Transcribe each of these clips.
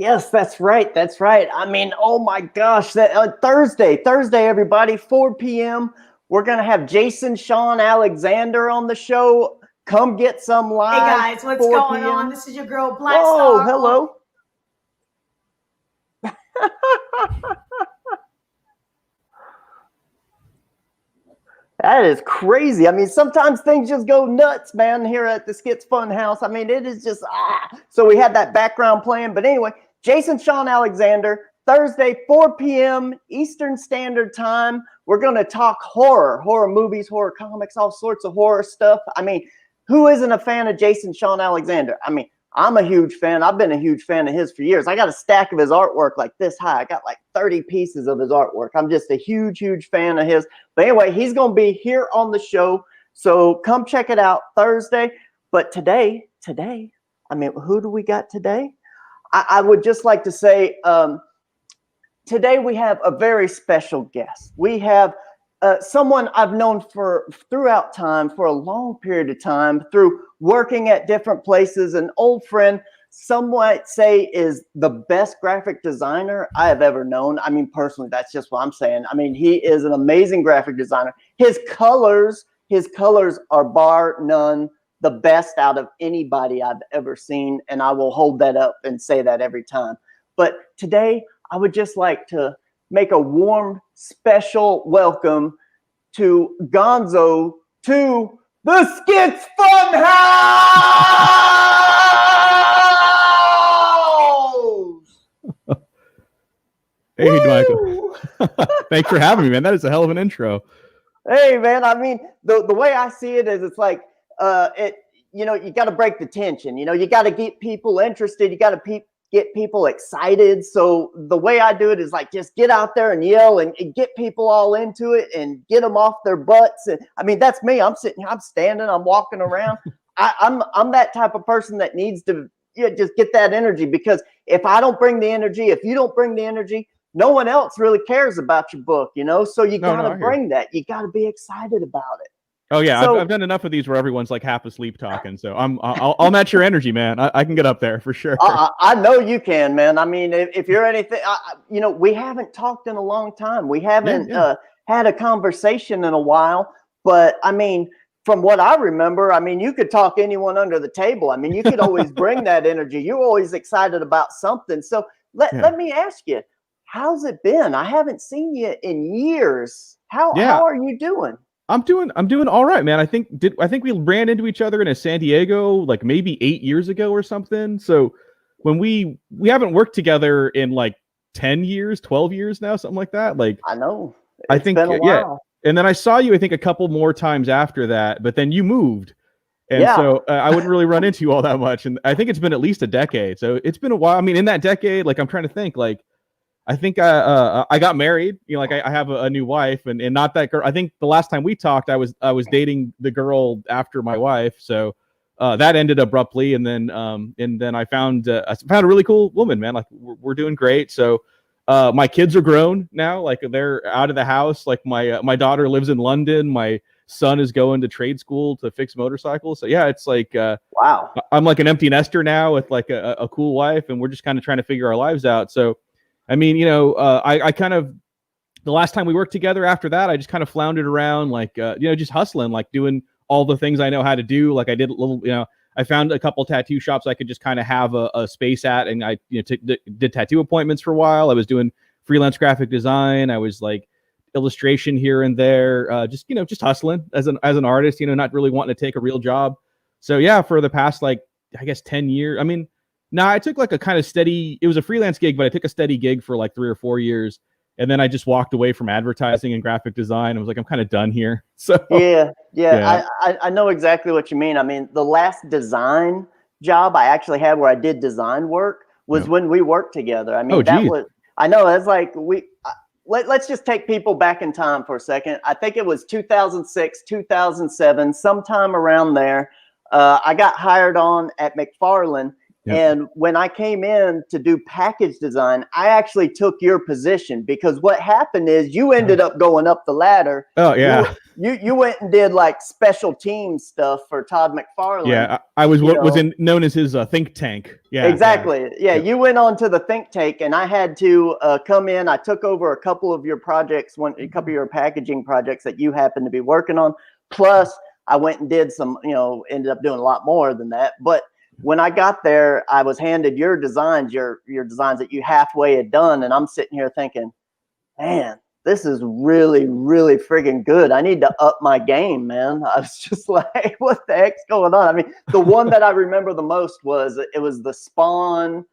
Yes, that's right. That's right. I mean, oh my gosh, that Thursday, everybody, 4 p.m. We're gonna have Jason Sean Alexander on the show. Come get some live. Hey guys, what's 4 going p.m. on? This is your girl Black Whoa, Star. hello. That is crazy. I mean, sometimes things just go nuts, man, here at the Skits Fun House. I mean, it is just, So we had that background playing. But anyway, Jason Sean Alexander, Thursday, 4 p.m. Eastern Standard Time. We're going to talk horror movies, horror comics, all sorts of horror stuff. I mean, who isn't a fan of Jason Sean Alexander? I mean, I'm a huge fan. I've been a huge fan of his for years. I got a stack of his artwork like this high. I got like 30 pieces of his artwork. I'm just a huge fan of his. But anyway, he's going to be here on the show. So come check it out Thursday. But today, I mean, who do we got today? I would just like to say, today we have a very special guest. We have someone I've known throughout time, for a long period of time, through working at different places, an old friend, some might say is the best graphic designer I have ever known. I mean, personally, that's just what I'm saying. I mean, he is an amazing graphic designer. His colors are bar none the best out of anybody I've ever seen, and I will hold that up and say that every time. But today, I would just like to make a warm, special welcome to Gonzo to the Skits Fun House! Hey, Michael. Thanks for having me, man. That is a hell of an intro. Hey, man. I mean, the way I see it is, it's like, you got to break the tension. You got to get people interested. You got to get people excited. So the way I do it is like, just get out there and yell and get people all into it and get them off their butts. And I mean, that's me. I'm sitting, I'm standing, I'm walking around. I'm that type of person that needs to just get that energy, because if I don't bring the energy, if you don't bring the energy, no one else really cares about your book, So you got to bring that. You got to be excited about it. Oh yeah, so, I've done enough of these where everyone's like half asleep talking. So I'll match your energy, man. I can get up there for sure. I know you can, man. I mean, if you're anything, we haven't talked in a long time. We haven't had a conversation in a while. But I mean, from what I remember, I mean, you could talk anyone under the table. I mean, you could always bring that energy. You're always excited about something. So let me ask you, how's it been? I haven't seen you in years. How are you doing? I'm doing all right, man. I think we ran into each other in San Diego like maybe 8 years ago or something. So when we haven't worked together in like 10 years, 12 years now, something like that. Like, I know. I think been a while. And then I saw you, I think, a couple more times after that, but then you moved. And so I wouldn't really run into you all that much. And I think it's been at least a decade. So it's been a while. I mean, in that decade, like, I'm trying to think, like, I think I got married. Like I have a new wife, and not that girl. I think the last time we talked, I was dating the girl after my wife. So that ended abruptly, and then I found a really cool woman, man. Like we're doing great. So my kids are grown now. Like they're out of the house. Like my daughter lives in London. My son is going to trade school to fix motorcycles. So yeah, it's like wow. I'm like an empty nester now with like a cool wife, and we're just kind of trying to figure our lives out. So. I mean, I kind of, the last time we worked together after that, I just kind of floundered around, like, just hustling, like doing all the things I know how to do. Like I did a little, I found a couple tattoo shops I could just kind of have a space at. And I did tattoo appointments for a while. I was doing freelance graphic design. I was like illustration here and there, just hustling as an artist, not really wanting to take a real job. So yeah, for the past, like, I guess 10 years, I mean, no, I took like a kind of steady, it was a freelance gig, but I took a steady gig for like 3 or 4 years. And then I just walked away from advertising and graphic design. I was like, I'm kind of done here. So yeah. I know exactly what you mean. I mean, the last design job I actually had where I did design work was when we worked together. I mean, I know it's like let's just take people back in time for a second. I think it was 2006, 2007, sometime around there. I got hired on at McFarland. And when I came in to do package design, I actually took your position because what happened is you ended up going up the ladder. Oh yeah. You went and did like special team stuff for Todd McFarlane. Yeah, I was known as his think tank. Yeah, exactly. Yeah, you went on to the think tank, and I had to come in. I took over a couple of your projects, a couple of your packaging projects that you happened to be working on. Plus, I went and did some, ended up doing a lot more than that. But when I got there, I was handed your designs, your designs that you halfway had done, and I'm sitting here thinking, man, this is really, really friggin' good. I need to up my game, man. I was just like, what the heck's going on? I mean, the one that I remember the most was the Spawn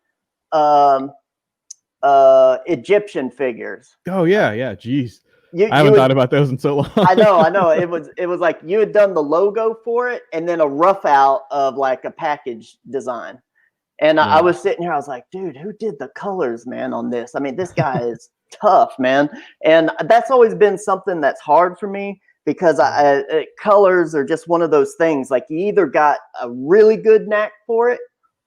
Egyptian figures. Oh yeah. Jeez. I haven't thought about those in so long. I know. It was like you had done the logo for it and then a rough out of like a package design. And I was sitting here, I was like, dude, who did the colors, man, on this? I mean, this guy is tough, man. And that's always been something that's hard for me because colors are just one of those things. Like you either got a really good knack for it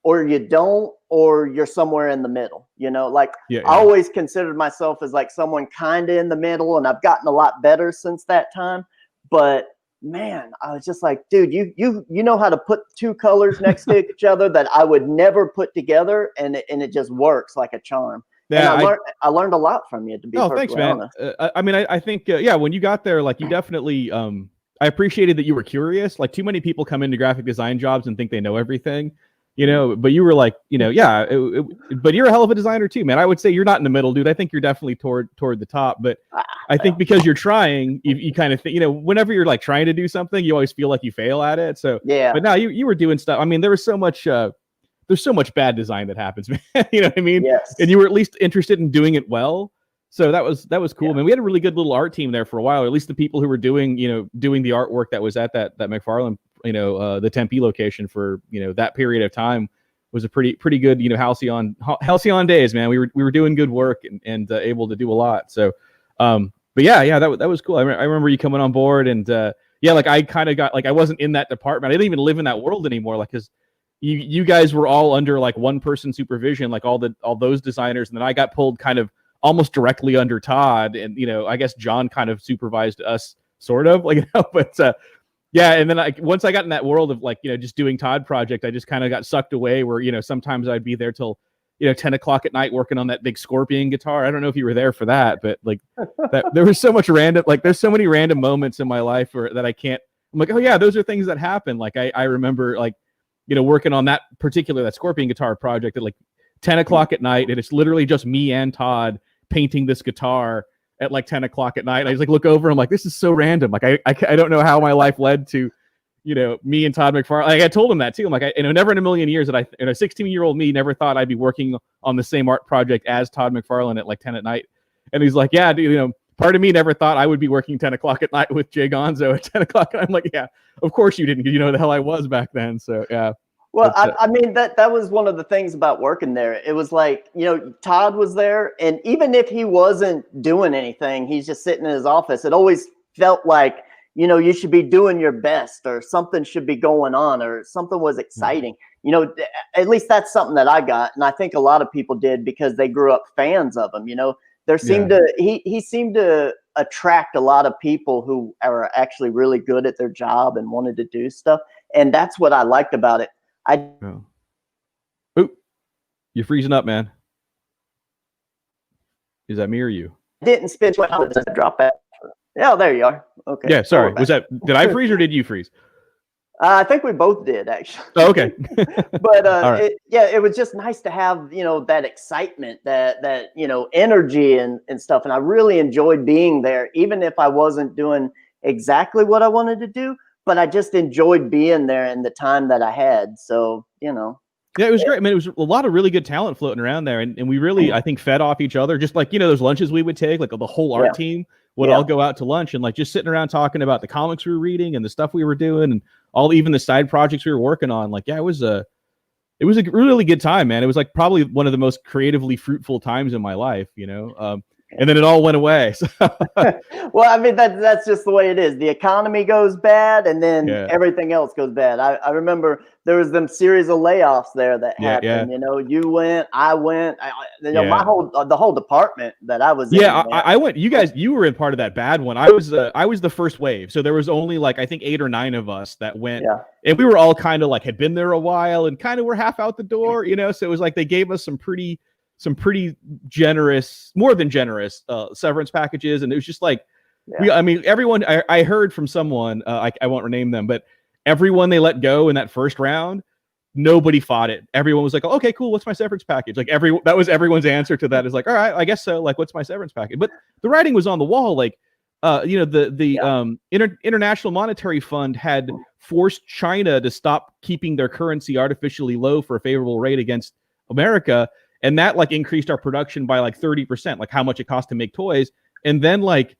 or you don't, or you're somewhere in the middle, like I always considered myself as like someone kind of in the middle, and I've gotten a lot better since that time. But man, I was just like, dude, you know how to put two colors next to each other that I would never put together, and it just works like a charm. Yeah, and I learned a lot from you, to be perfectly honest. I mean, I think, when you got there, like you definitely, I appreciated that you were curious. Like too many people come into graphic design jobs and think they know everything. But you were like, but you're a hell of a designer too, man. I would say you're not in the middle, dude. I think you're definitely toward the top, but I think because you're trying, you kind of think, whenever you're like trying to do something, you always feel like you fail at it. So yeah, but now you were doing stuff. I mean, there was so much, there's so much bad design that happens, man. You know what I mean? Yes. And you were at least interested in doing it well. So that was cool, man. We had a really good little art team there for a while, or at least the people who were doing the artwork that was at that McFarlane, the Tempe location for, that period of time was a pretty good, halcyon days, man. We were doing good work and able to do a lot. So, but yeah, that was cool. I remember you coming on board and, like I kind of got, like, I wasn't in that department. I didn't even live in that world anymore. Like, cause you guys were all under like one person supervision, like all those designers. And then I got pulled kind of almost directly under Todd, and I guess John kind of supervised us, sort of, like, but yeah. And then once I got in that world of like just doing Todd project, I just kind of got sucked away. Where sometimes I'd be there till 10 o'clock at night working on that big Scorpion guitar. I don't know if you were there for that, but like there was so much random, like there's so many random moments in my life that I can't. I'm like, oh yeah, those are things that happen. Like I remember like working on that Scorpion guitar project at like 10 o'clock at night, and it's literally just me and Todd painting this guitar at like 10 o'clock at night. And I just like look over, I'm like, this is so random. Like I don't know how my life led to me and Todd McFarlane. Like I told him that too. I'm like, never in a million years that a 16-year-old me never thought I'd be working on the same art project as Todd McFarlane at like 10 at night. And he's like, yeah, dude, part of me never thought I would be working 10 o'clock at night with Jay Gonzo at 10 o'clock. And I'm like, yeah, of course you didn't, because you know the hell I was back then. So yeah. Well, I mean, that was one of the things about working there. It was like, Todd was there, and even if he wasn't doing anything, he's just sitting in his office. It always felt like, you should be doing your best, or something should be going on, or something was exciting. At least that's something that I got, and I think a lot of people did because they grew up fans of him. There seemed he seemed to attract a lot of people who are actually really good at their job and wanted to do stuff, and that's what I liked about it. Oop, you're freezing up, man. Is that me or you? Didn't spin my hours to drop that. Yeah, there you are. Okay. Yeah, sorry. Did I freeze or did you freeze? I think we both did, actually. Oh, okay. But right. It was just nice to have that excitement, that energy and stuff, and I really enjoyed being there, even if I wasn't doing exactly what I wanted to do. But I just enjoyed being there in the time that I had. So, Yeah, it was great. I mean, it was a lot of really good talent floating around there. And we really, I think, fed off each other. Just like, those lunches we would take, like the whole art team would all go out to lunch and like just sitting around talking about the comics we were reading and the stuff we were doing and even the side projects we were working on. Like, yeah, it was a really good time, man. It was like probably one of the most creatively fruitful times in my life, and then it all went away. So. Well, I mean, that's just the way it is. The economy goes bad, and then everything else goes bad. I remember there was them series of layoffs there that happened. Yeah. You know, you went, I went. You know, the whole department that I was in. Yeah, I went. You were in part of that bad one. I was the first wave, so there was only like I think 8 or 9 of us that went, and we were all kind of like had been there a while and kind of were half out the door, you know. So it was like they gave us some pretty generous, more than generous severance packages, and it was just like I mean, everyone. I heard from someone, I won't rename them, but everyone they let go in that first round, nobody fought it. Everyone was like, oh, okay, cool. What's my severance package? Like that was everyone's answer to that is like, all right, I guess so. Like, what's my severance package? But the writing was on the wall. Like, you know, the International Monetary Fund had forced China to stop keeping their currency artificially low for a favorable rate against America. And that like increased our production by like 30%, like how much it cost to make toys. And then like,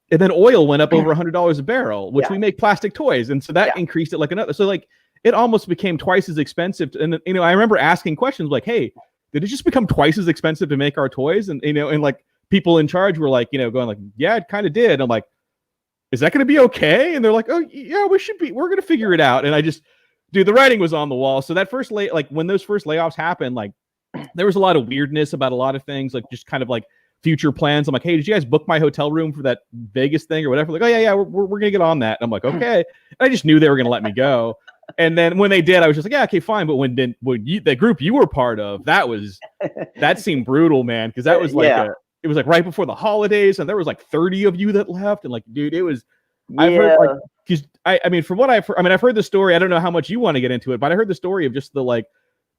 and then oil went up over $100 a barrel, which we make plastic toys. And so that increased it like another. So like it almost became twice as expensive. And, you know, I remember asking questions like, hey, did it just become twice as expensive to make our toys? And, you know, and like people in charge were like, you know, going like, yeah, it kind of did. I'm like, is that going to be okay? And they're like, oh yeah, we're going to figure it out. And I just, dude, the writing was on the wall. So that first like when those first layoffs happened, like there was a lot of weirdness about a lot of things, like just kind of like future plans. I'm like, hey, did you guys book my hotel room for that Vegas thing or whatever? Like, oh yeah, we're gonna get on that. And I'm like, okay. And I just knew they were gonna let me go. And then when they did, I was just like, yeah, okay, fine. But when the group you were part of, that seemed brutal, man, because that was like it was like right before the holidays, and there was like 30 of you that left, and like, dude, it was. I've heard like, because I mean, from what I've heard the story. I don't know how much you want to get into it, but I heard the story of just the like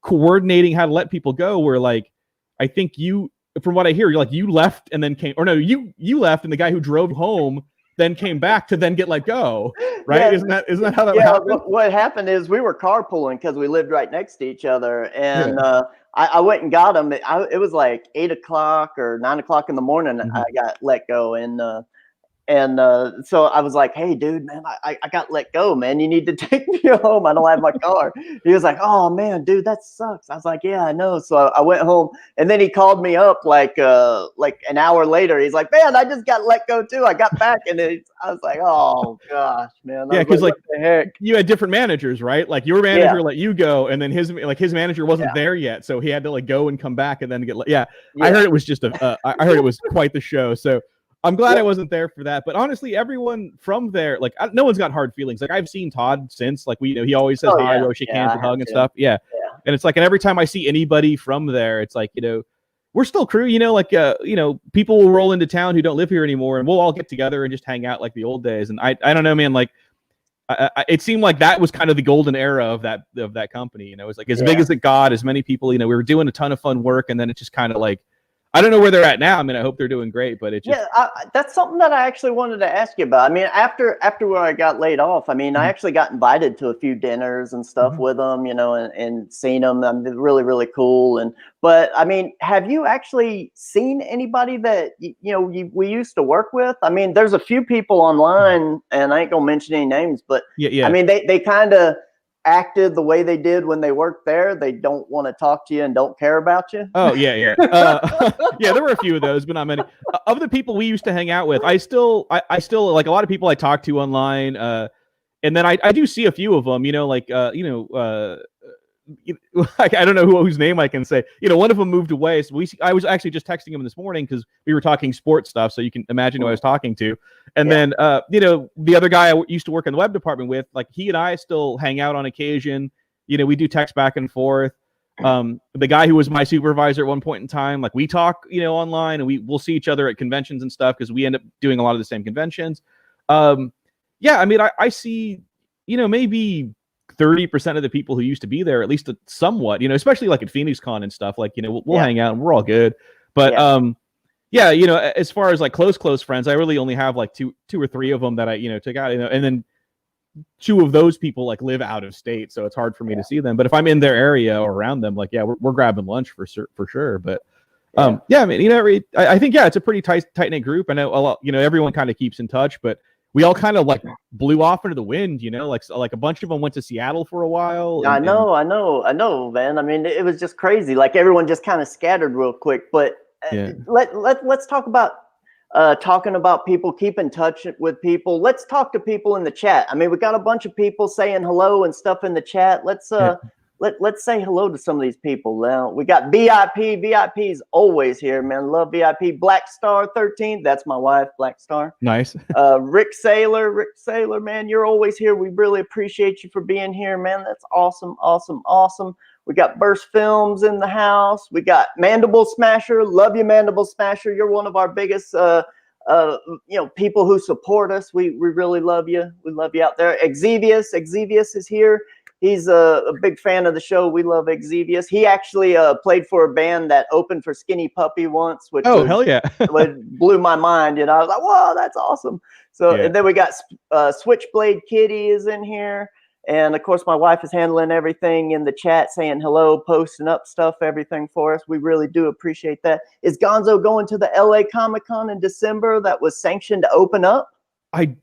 coordinating how to let people go. Where like, I think you. From what I hear, you're like you left and then came, or no, you left and the guy who drove home then came back to then get let go, right? Isn't that how that happened? What happened is we were carpooling because we lived right next to each other, and I went and got him. It was like 8 o'clock or 9 o'clock in the morning. I got let go, and so I was like, hey, dude, man, I got let go, man. You need to take me home. I don't have my car. He was like, oh, man, dude, that sucks. I was like, yeah, I know. So I went home, and then he called me up like an hour later. He's like, man, I just got let go, too. I got back, and I was like, oh, gosh, man. Yeah, because like what the heck? You had different managers, right? Like your manager let you go, and then his manager wasn't there yet. So he had to like go and come back and then get I heard it was just I heard it was quite the show. So I'm glad I wasn't there for that, but honestly, everyone from there, like, no one's got hard feelings. Like, I've seen Todd since, like, he always says hi, we shake hands and hug and stuff. Yeah. And it's like, and every time I see anybody from there, it's like, you know, we're still crew, you know, like, you know, people will roll into town who don't live here anymore, and we'll all get together and just hang out like the old days. And I don't know, man, like, it seemed like that was kind of the golden era of that company. You know, it was like as big as it got, as many people, you know, we were doing a ton of fun work, and then it just kind of like, I don't know where they're at now. I mean, I hope they're doing great, but it just that's something that I actually wanted to ask you about. I mean, after where I got laid off, I mean, I actually got invited to a few dinners and stuff with them, you know, and seen them. I mean, really, really cool. But I mean, have you actually seen anybody that we used to work with? I mean, there's a few people online, and I ain't gonna mention any names, but I mean, they kind of acted the way they did when they worked there. They don't want to talk to you and don't care about you. Oh yeah. Yeah, there were a few of those, but not many. Of the people we used to hang out with, I still like a lot of people I talk to online, and then I do see a few of them, you know, like I don't know whose name I can say. You know, one of them moved away. So I was actually just texting him this morning because we were talking sports stuff. So you can imagine who I was talking to. And then, you know, the other guy I used to work in the web department with, like he and I still hang out on occasion. You know, we do text back and forth. The guy who was my supervisor at one point in time, like we talk, you know, online, and we'll see each other at conventions and stuff because we end up doing a lot of the same conventions. Yeah, I mean, I see, you know, maybe 30% of the people who used to be there, at least somewhat, you know, especially like at PhoenixCon and stuff, like, you know, we'll hang out and we're all good. But, yeah, you know, as far as like close friends, I really only have like two or three of them that I, you know, took out, you know, and then 2 of those people like live out of state. So it's hard for me to see them. But if I'm in their area or around them, like, yeah, we're grabbing lunch for sure. But, yeah, I mean, you know, I think, it's a pretty tight-knit group. I know a lot, you know, everyone kind of keeps in touch, but we all kind of like blew off into the wind, you know, like a bunch of them went to Seattle for a while. I know, man. I mean, it was just crazy. Like everyone just kind of scattered real quick. But Yeah. Let's talk about talking about people. Keep in touch with people. Let's talk to people in the chat. I mean, we got a bunch of people saying hello and stuff in the chat. Let's let's say hello to some of these people. Now we got VIP. VIP's always here, man. Love VIP. Black Star 13. That's my wife, Black Star. Nice. Rick Saylor, man, you're always here. We really appreciate you for being here, man. That's awesome, awesome, awesome. We got Burst Films in the house. We got Mandible Smasher. Love you, Mandible Smasher. You're one of our biggest people who support us. We really love you. We love you out there. Xevious is here. He's a big fan of the show. We love Xevious. He actually played for a band that opened for Skinny Puppy once, which hell yeah. blew my mind. I was like, whoa, that's awesome. So and then we got Switchblade Kitty is in here. And of course, my wife is handling everything in the chat, saying hello, posting up stuff, everything for us. We really do appreciate that. Is Gonzo going to the LA Comic-Con in December that was sanctioned to open up? I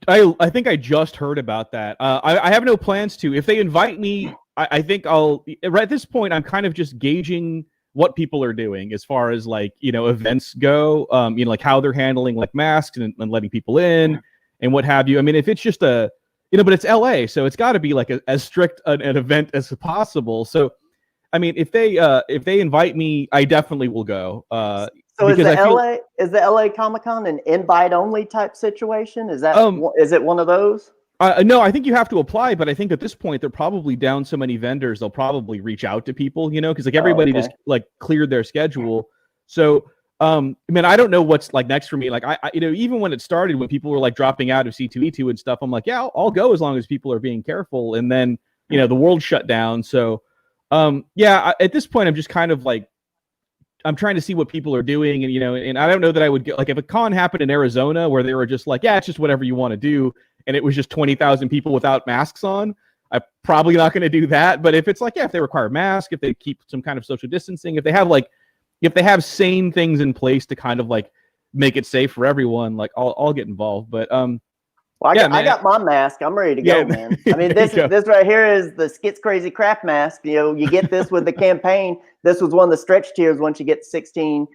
think I just heard about that. I have no plans to. If they invite me, I think I'll. Right at this point, I'm kind of just gauging what people are doing as far as events go. Like how they're handling like masks and letting people in and what have you. I mean, if it's just but it's LA, so it's got to be like as strict an event as possible. So, I mean, if they invite me, I definitely will go. So is the LA Comic-Con an invite only type situation? Is that is it one of those? No, I think you have to apply, but I think at this point they're probably down so many vendors they'll probably reach out to people, because like everybody just like cleared their schedule. So I mean, I don't know what's like next for me. Like I even when it started, when people were like dropping out of C2E2 and stuff, I'm like, yeah, I'll go as long as people are being careful. And then the world shut down. So at this point I'm just kind of like I'm trying to see what people are doing, and I don't know that I would get like if a con happened in Arizona where they were just like, yeah, it's just whatever you want to do, and it was just 20,000 people without masks on, I'm probably not going to do that. But if it's like, if they require masks, if they keep some kind of social distancing, if they have sane things in place to kind of like make it safe for everyone, like I'll get involved. But I got my mask. I'm ready to go, man. I mean, this right here is the Skits Crazy Craft mask. You get this with the campaign. This was one of the stretch tiers once you get to 16K.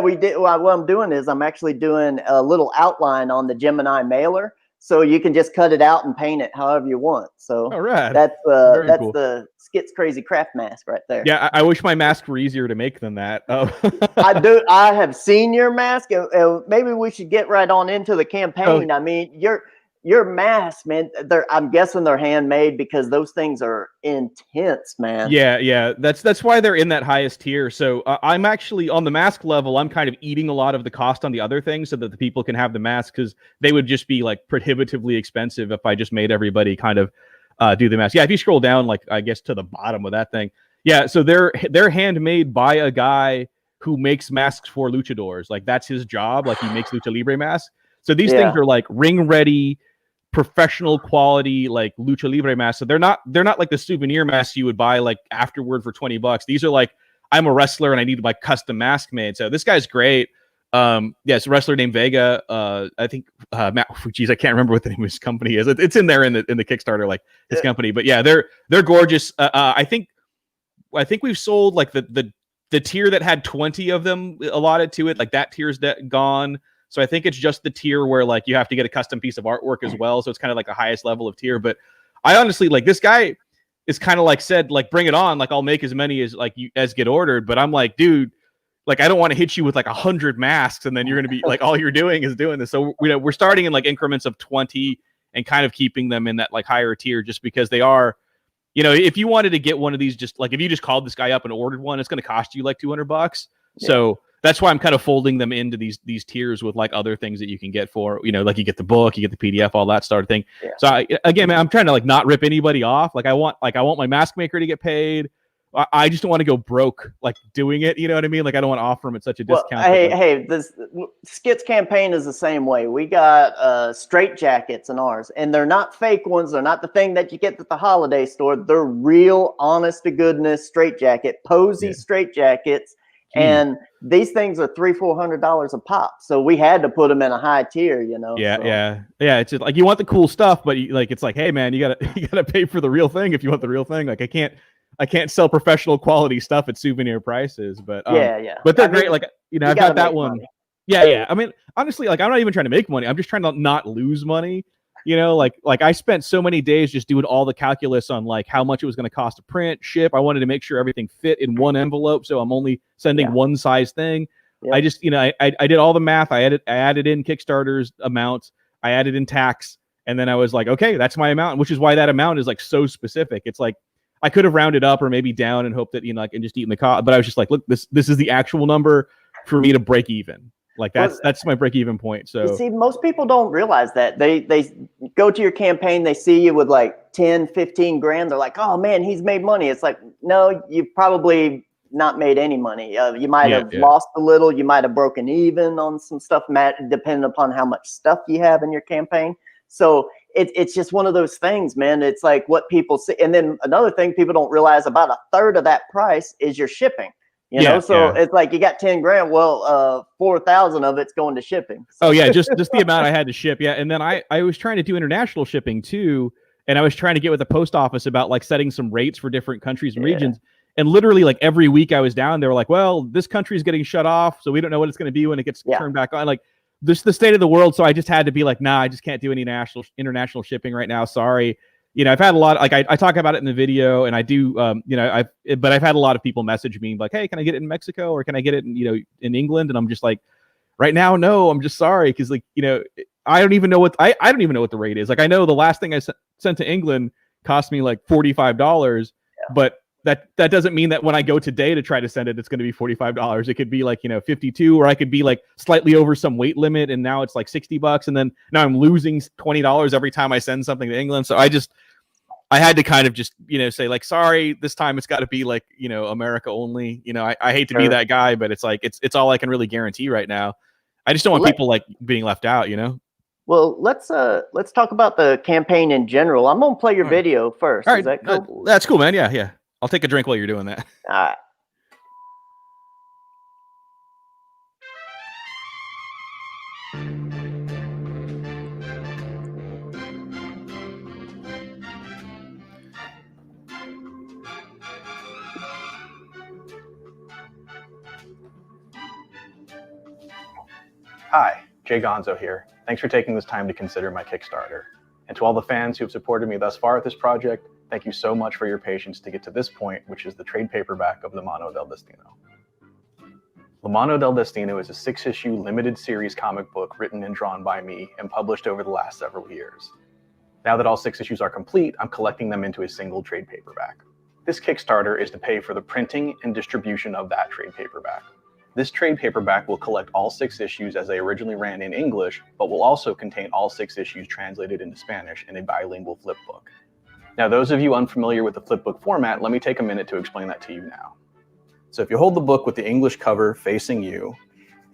We did. Well, what I'm doing is I'm actually doing a little outline on the Gemini mailer, so you can just cut it out and paint it however you want. So that's cool. The Skits Crazy Craft mask right there. Yeah, I wish my masks were easier to make than that. I do. I have seen your mask. Maybe we should get right on into the campaign. I mean, your masks, man. I'm guessing they're handmade because those things are intense, man. Yeah. That's why they're in that highest tier. So I'm actually on the mask level. I'm kind of eating a lot of the cost on the other things so that the people can have the mask, because they would just be like prohibitively expensive if I just made everybody kind of do the mask. Yeah, if you scroll down, like I guess to the bottom of that thing. Yeah, so they're handmade by a guy who makes masks for luchadors. Like that's his job. Like he makes lucha libre masks. So these things are like ring ready, professional quality, like lucha libre masks. So they're not like the souvenir masks you would buy like afterward for $20. These are like, I'm a wrestler and I need my custom mask made. So this guy's great. It's a wrestler named Vega. I think Matt, I can't remember what the name of his company is. It's in there in the Kickstarter, like his company. But yeah, they're gorgeous. I think we've sold like the tier that had 20 of them allotted to it. Like that tier's gone. So I think it's just the tier where like you have to get a custom piece of artwork as well. So it's kind of like the highest level of tier. But I honestly like this guy is kind of like said, like, bring it on. Like I'll make as many as like as get ordered. But I'm like, dude, like I don't want to hit you with like 100 masks and then you're going to be like, all you're doing is doing this. So we're starting in like increments of 20 and kind of keeping them in that like higher tier, just because they are, if you wanted to get one of these, just like if you just called this guy up and ordered one, it's going to cost you like $200. So that's why I'm kind of folding them into these tiers with like other things that you can get for, like you get the book, you get the PDF, all that sort of thing. Yeah. So again, man, I'm trying to like not rip anybody off. Like I want my mask maker to get paid. I just don't want to go broke like doing it. You know what I mean? Like I don't want to offer them at such a discount. Hey, this Skits campaign is the same way. We got straight jackets in ours, and they're not fake ones. They're not the thing that you get at the holiday store. They're real, honest to goodness straight jacket, posy straight jackets. And these things are $300-400 a pop, so we had to put them in a high tier, Yeah. It's just like you want the cool stuff, but it's like, hey man, you gotta pay for the real thing if you want the real thing. Like I can't sell professional quality stuff at souvenir prices, but yeah. but they're great. Like, you know, I've got that one. Money. Yeah. I mean, honestly, like, I'm not even trying to make money. I'm just trying to not lose money. You know, like I spent so many days just doing all the calculus on like how much it was going to cost to print, ship. I wanted to make sure everything fit in one envelope, so I'm only sending one size thing. Yep. I just, you know, I did all the math. I added in Kickstarter's amounts. I added in tax, and then I was like, okay, that's my amount, which is why that amount is like so specific. It's like I could have rounded up or maybe down and hoped that, you know, like, and just eaten the cost, but I was just like, look, this is the actual number for me to break even. Like that's my break-even point. So you see, most people don't realize that. They go to your campaign, they see you with like 10, 15 grand. They're like, oh man, he's made money. It's like, no, you've probably not made any money. You might have lost a little. You might have broken even on some stuff, depending upon how much stuff you have in your campaign. So it's just one of those things, man. It's like what people see. And then another thing people don't realize, about a third of that price is your shipping. You know, so it's like you got 10 grand. Well, 4,000 of it's going to shipping. So. Oh yeah, just the amount I had to ship. Yeah, and then I was trying to do international shipping too, and I was trying to get with the post office about like setting some rates for different countries and regions. And literally, like every week I was down, they were like, "Well, this country's getting shut off, so we don't know what it's going to be when it gets turned back on." Like this, the state of the world. So I just had to be like, "Nah, I just can't do any international shipping right now. Sorry." You know, I've had a lot, like I talk about it in the video, and I do, you know, but I've had a lot of people message me like, hey, can I get it in Mexico, or can I get it in, you know, in England? And I'm just like, right now, no, I'm just sorry. Cause like, you know, I don't even know what, I don't even know what the rate is. Like, I know the last thing I sent to England cost me like $45, but that doesn't mean that when I go today to try to send it, it's going to be $45. It could be like, you know, 52, or I could be like slightly over some weight limit, and now it's like $60, and then now I'm losing $20 every time I send something to England. So I had to kind of just, you know, say like, sorry, this time it's got to be like, you know, America only. You know, I hate to be that guy, but it's like it's all I can really guarantee right now. I just don't want people like being left out, you know. Well, let's talk about the campaign in general. I'm gonna play your video first. All right. Is that cool? That's cool, man. Yeah. I'll take a drink while you're doing that. All right. Hi, Jay Gonzo here. Thanks for taking this time to consider my Kickstarter. And to all the fans who have supported me thus far at this project, thank you so much for your patience to get to this point, which is the trade paperback of Mano del Destino. Mano del Destino is a 6-issue limited series comic book written and drawn by me and published over the last several years. Now that all 6 issues are complete, I'm collecting them into a single trade paperback. This Kickstarter is to pay for the printing and distribution of that trade paperback. This trade paperback will collect all 6 issues as they originally ran in English, but will also contain all 6 issues translated into Spanish in a bilingual flip book. Now, those of you unfamiliar with the flip book format, let me take a minute to explain that to you now. So if you hold the book with the English cover facing you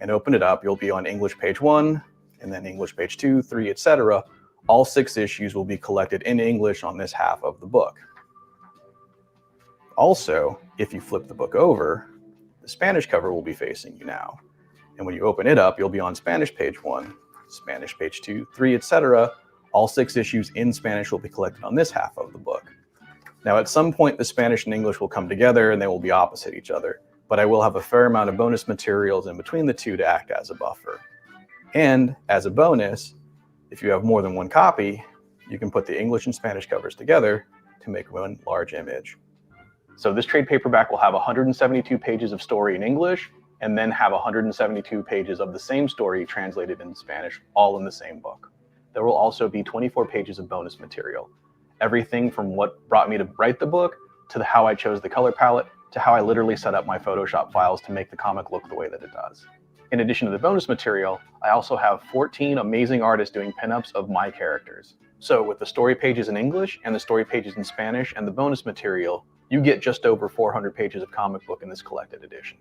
and open it up, you'll be on English page 1, and then English page 2, 3, etc. All 6 issues will be collected in English on this half of the book. Also, if you flip the book over, the Spanish cover will be facing you now. And when you open it up, you'll be on Spanish page 1, Spanish page 2, 3, etc. All 6 issues in Spanish will be collected on this half of the book. Now, at some point, the Spanish and English will come together and they will be opposite each other, but I will have a fair amount of bonus materials in between the two to act as a buffer. And as a bonus, if you have more than one copy, you can put the English and Spanish covers together to make one large image. So this trade paperback will have 172 pages of story in English, and then have 172 pages of the same story translated into Spanish, all in the same book. There will also be 24 pages of bonus material. Everything from what brought me to write the book, to how I chose the color palette, to how I literally set up my Photoshop files to make the comic look the way that it does. In addition to the bonus material, I also have 14 amazing artists doing pinups of my characters. So with the story pages in English and the story pages in Spanish and the bonus material, you get just over 400 pages of comic book in this collected edition.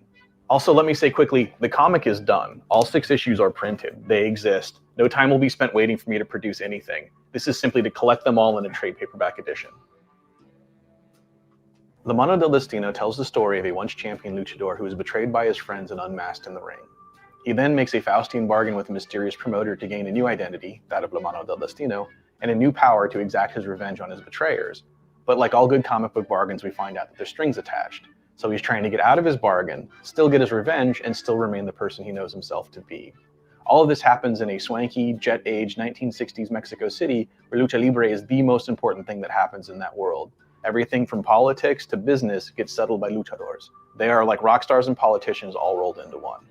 Also, let me say quickly, the comic is done. All 6 issues are printed. They exist. No time will be spent waiting for me to produce anything. This is simply to collect them all in a trade paperback edition. Mano del Destino tells the story of a once champion luchador who is betrayed by his friends and unmasked in the ring. He then makes a Faustian bargain with a mysterious promoter to gain a new identity, that of Mano del Destino, and a new power to exact his revenge on his betrayers, But like all good comic book bargains, we find out that there's strings attached. So he's trying to get out of his bargain, still get his revenge, and still remain the person he knows himself to be. All of this happens in a swanky, jet-age 1960s Mexico City, where lucha libre is the most important thing that happens in that world. Everything from politics to business gets settled by luchadors. They are like rock stars and politicians all rolled into one.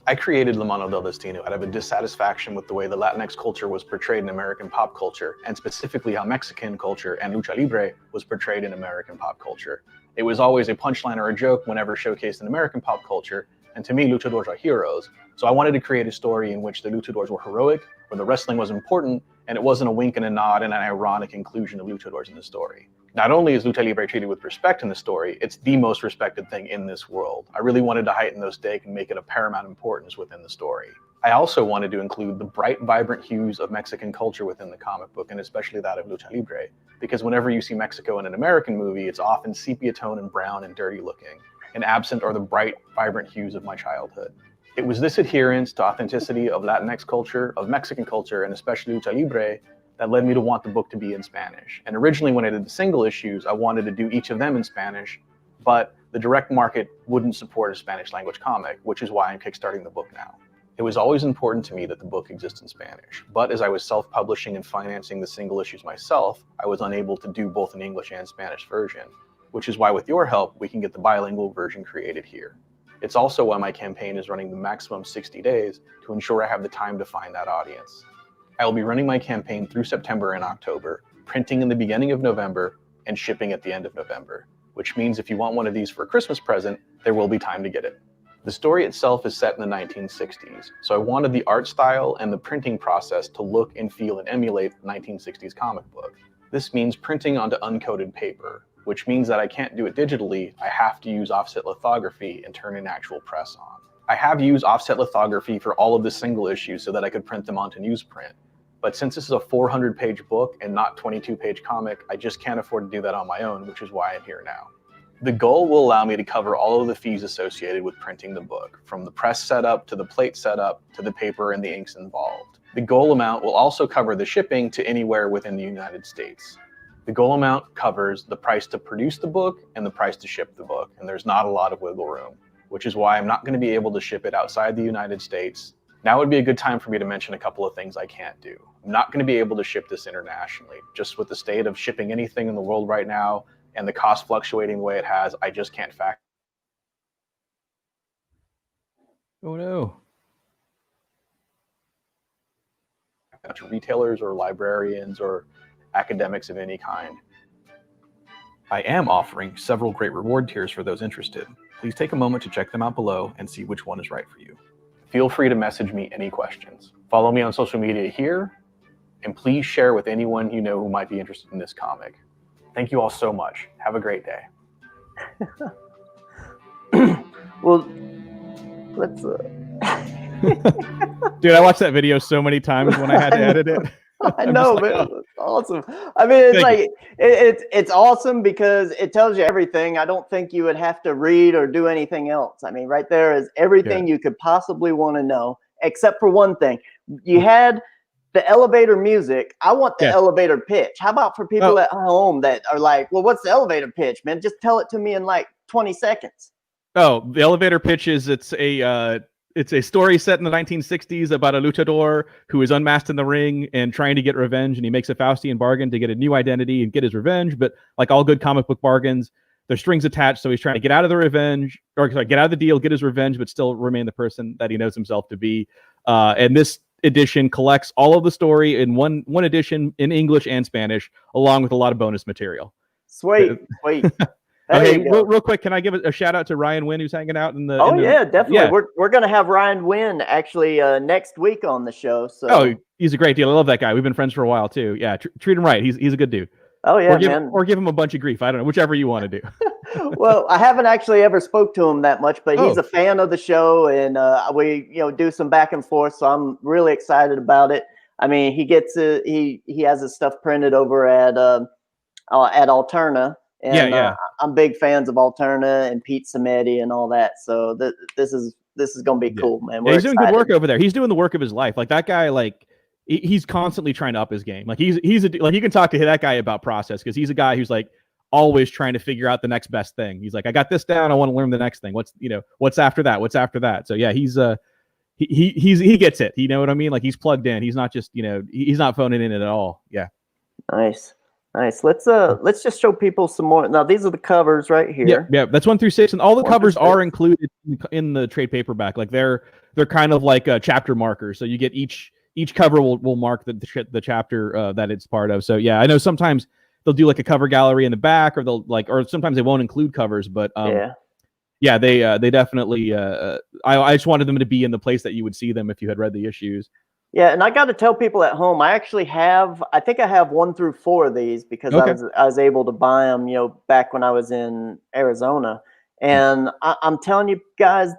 I created Mano del Vestino out of a dissatisfaction with the way the Latinx culture was portrayed in American pop culture, and specifically how Mexican culture and lucha libre was portrayed in American pop culture. It was always a punchline or a joke whenever showcased in American pop culture, and to me, luchadors are heroes. So I wanted to create a story in which the luchadors were heroic, where the wrestling was important, and it wasn't a wink and a nod and an ironic inclusion of luchadors in the story. Not only is lucha libre treated with respect in the story, it's the most respected thing in this world. I really wanted to heighten those stakes and make it of paramount importance within the story. I also wanted to include the bright, vibrant hues of Mexican culture within the comic book, and especially that of lucha libre, because whenever you see Mexico in an American movie, it's often sepia tone and brown and dirty looking, and absent are the bright, vibrant hues of my childhood. It was this adherence to authenticity of Latinx culture, of Mexican culture, and especially lucha libre, that led me to want the book to be in Spanish. And originally when I did the single issues, I wanted to do each of them in Spanish, but the direct market wouldn't support a Spanish language comic, which is why I'm kickstarting the book now. It was always important to me that the book exists in Spanish, but as I was self-publishing and financing the single issues myself, I was unable to do both an English and Spanish version, which is why with your help, we can get the bilingual version created here. It's also why my campaign is running the maximum 60 days to ensure I have the time to find that audience. I will be running my campaign through September and October, printing in the beginning of November, and shipping at the end of November, which means if you want one of these for a Christmas present, there will be time to get it. The story itself is set in the 1960s, so I wanted the art style and the printing process to look and feel and emulate the 1960s comic book. This means printing onto uncoated paper, which means that I can't do it digitally, I have to use offset lithography and turn an actual press on. I have used offset lithography for all of the single issues so that I could print them onto newsprint. But since this is a 400-page book and not 22-page comic, I just can't afford to do that on my own, which is why I'm here now. The goal will allow me to cover all of the fees associated with printing the book, from the press setup to the plate setup to the paper and the inks involved. The goal amount will also cover the shipping to anywhere within the United States. The goal amount covers the price to produce the book and the price to ship the book, and there's not a lot of wiggle room, which is why I'm not going to be able to ship it outside the United States. Now would be a good time for me to mention a couple of things I can't do. I'm not going to be able to ship this internationally. Just with the state of shipping anything in the world right now and the cost fluctuating the way it has, I just can't factor. Oh no. To retailers or librarians or academics of any kind. I am offering several great reward tiers for those interested. Please take a moment to check them out below and see which one is right for you. Feel free to message me any questions. Follow me on social media here, and please share with anyone you know who might be interested in this comic. Thank you all so much. Have a great day. Well, let's... Dude, I watched that video so many times when I had to edit it. I know, but it's awesome. I mean, it's like it's awesome because it tells you everything. I don't think you would have to read or do anything else. I mean, right there is everything you could possibly want to know, except for one thing. You had the elevator music. I want the elevator pitch. How about for people at home that are like, well, what's the elevator pitch, man? Just tell it to me in like 20 seconds. Oh, the elevator pitch is it's a story set in the 1960s about a luchador who is unmasked in the ring and trying to get revenge, and he makes a Faustian bargain to get a new identity and get his revenge. But like all good comic book bargains, there's strings attached, so he's trying to get out of the revenge, or sorry, get out of the deal, get his revenge, but still remain the person that he knows himself to be. And this edition collects all of the story in one edition in English and Spanish, along with a lot of bonus material. Sweet, sweet. Okay, real quick, can I give a shout out to Ryan Wynn, who's hanging out in the? Yeah, definitely. Yeah. We're gonna have Ryan Wynn actually next week on the show. So he's a great deal. I love that guy. We've been friends for a while too. Yeah, treat him right. He's a good dude. Oh yeah, or give him a bunch of grief. I don't know, whichever you want to do. Well, I haven't actually ever spoke to him that much, but he's a fan of the show, and we do some back and forth. So I'm really excited about it. I mean, he gets he has his stuff printed over at Alterna. And I'm big fans of Alterna and Pete Samedi and all that. So this is gonna be cool, man. He's doing good work over there. He's doing the work of his life. Like that guy, like he's constantly trying to up his game. Like he's like, you can talk to that guy about process, because he's a guy who's like always trying to figure out the next best thing. He's like, I got this down, I want to learn the next thing. What's after that? What's after that? So yeah, he gets it. You know what I mean? Like he's plugged in. He's not just, he's not phoning in at all. Yeah. Nice. Let's just show people some more. Now these are the covers right here. Yeah. That's 1 through 6, and all the covers are included in the trade paperback. Like they're kind of like chapter markers. So you get each cover will mark the chapter that it's part of. So yeah, I know sometimes they'll do like a cover gallery in the back, or or sometimes they won't include covers, but yeah, they definitely. I just wanted them to be in the place that you would see them if you had read the issues. Yeah, and I got to tell people at home, I think I have 1 through 4 of these, because I was able to buy them, back when I was in Arizona, and I'm telling you guys,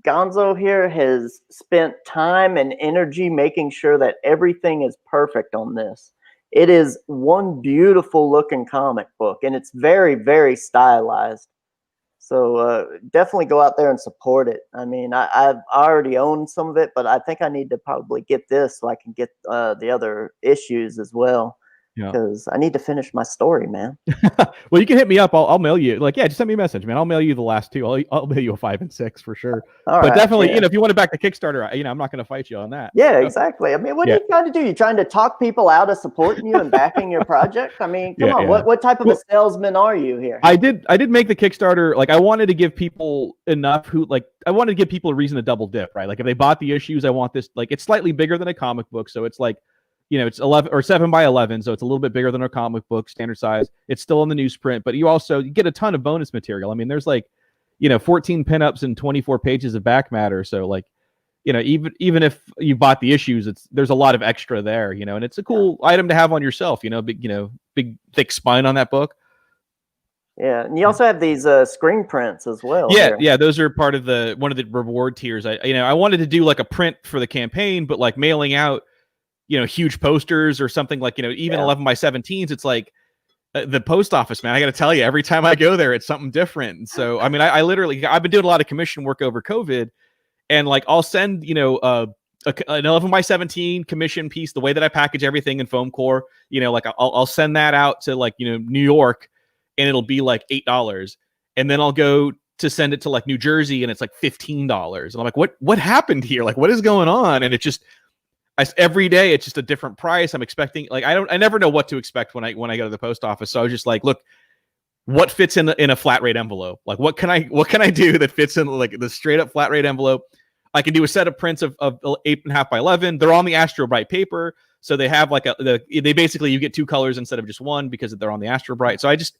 Gonzo here has spent time and energy making sure that everything is perfect on this. It is one beautiful looking comic book, and it's very, very stylized. So definitely go out there and support it. I mean, I've already owned some of it, but I think I need to probably get this so I can get the other issues as well. Because I need to finish my story, man. Well, you can hit me up. I'll mail you. Just send me a message, man. I'll mail you the last 2. I'll mail you a 5 and 6 for sure. But definitely, if you want to back the Kickstarter, I'm not going to fight you on that. Yeah, exactly. I mean, what are you trying to do? You trying to talk people out of supporting you and backing your project? I mean, come on. Yeah. What type of a salesman are you here? I did make the Kickstarter. Like, I wanted to give people enough I wanted to give people a reason to double dip, right? Like, if they bought the issues, I want this. Like, it's slightly bigger than a comic book, so it's like, it's 11 or 7 by 11, so it's a little bit bigger than a comic book standard size. It's still in the newsprint, but you get a ton of bonus material. I mean, there's 14 pinups and 24 pages of back matter. So even if you bought the issues, there's a lot of extra there, and it's a cool item to have on yourself. Big thick spine on that book. Yeah, and you also have these screen prints as well. Yeah, those are part of one of the reward tiers. I wanted to do a print for the campaign, but mailing out huge posters or something, even 11 by 17s. It's like the post office, man. I got to tell you, every time I go there, it's something different. And so, I mean, I literally, I've been doing a lot of commission work over COVID, and I'll send, an 11 by 17 commission piece, the way that I package everything in foam core, I'll send that out to New York, and it'll be $8. And then I'll go to send it to New Jersey, and it's $15. And I'm like, what happened here? What is going on? And it just, every day it's just a different price. I'm expecting I never know what to expect when I go to the post office. So I was just like, look, what fits in a flat rate envelope? What can I do that fits in the straight up flat rate envelope? I can do a set of prints of 8.5 by 11. They're on the Astro Bright paper, so they have they basically, you get 2 colors instead of just 1 because they're on the Astro Bright. So I just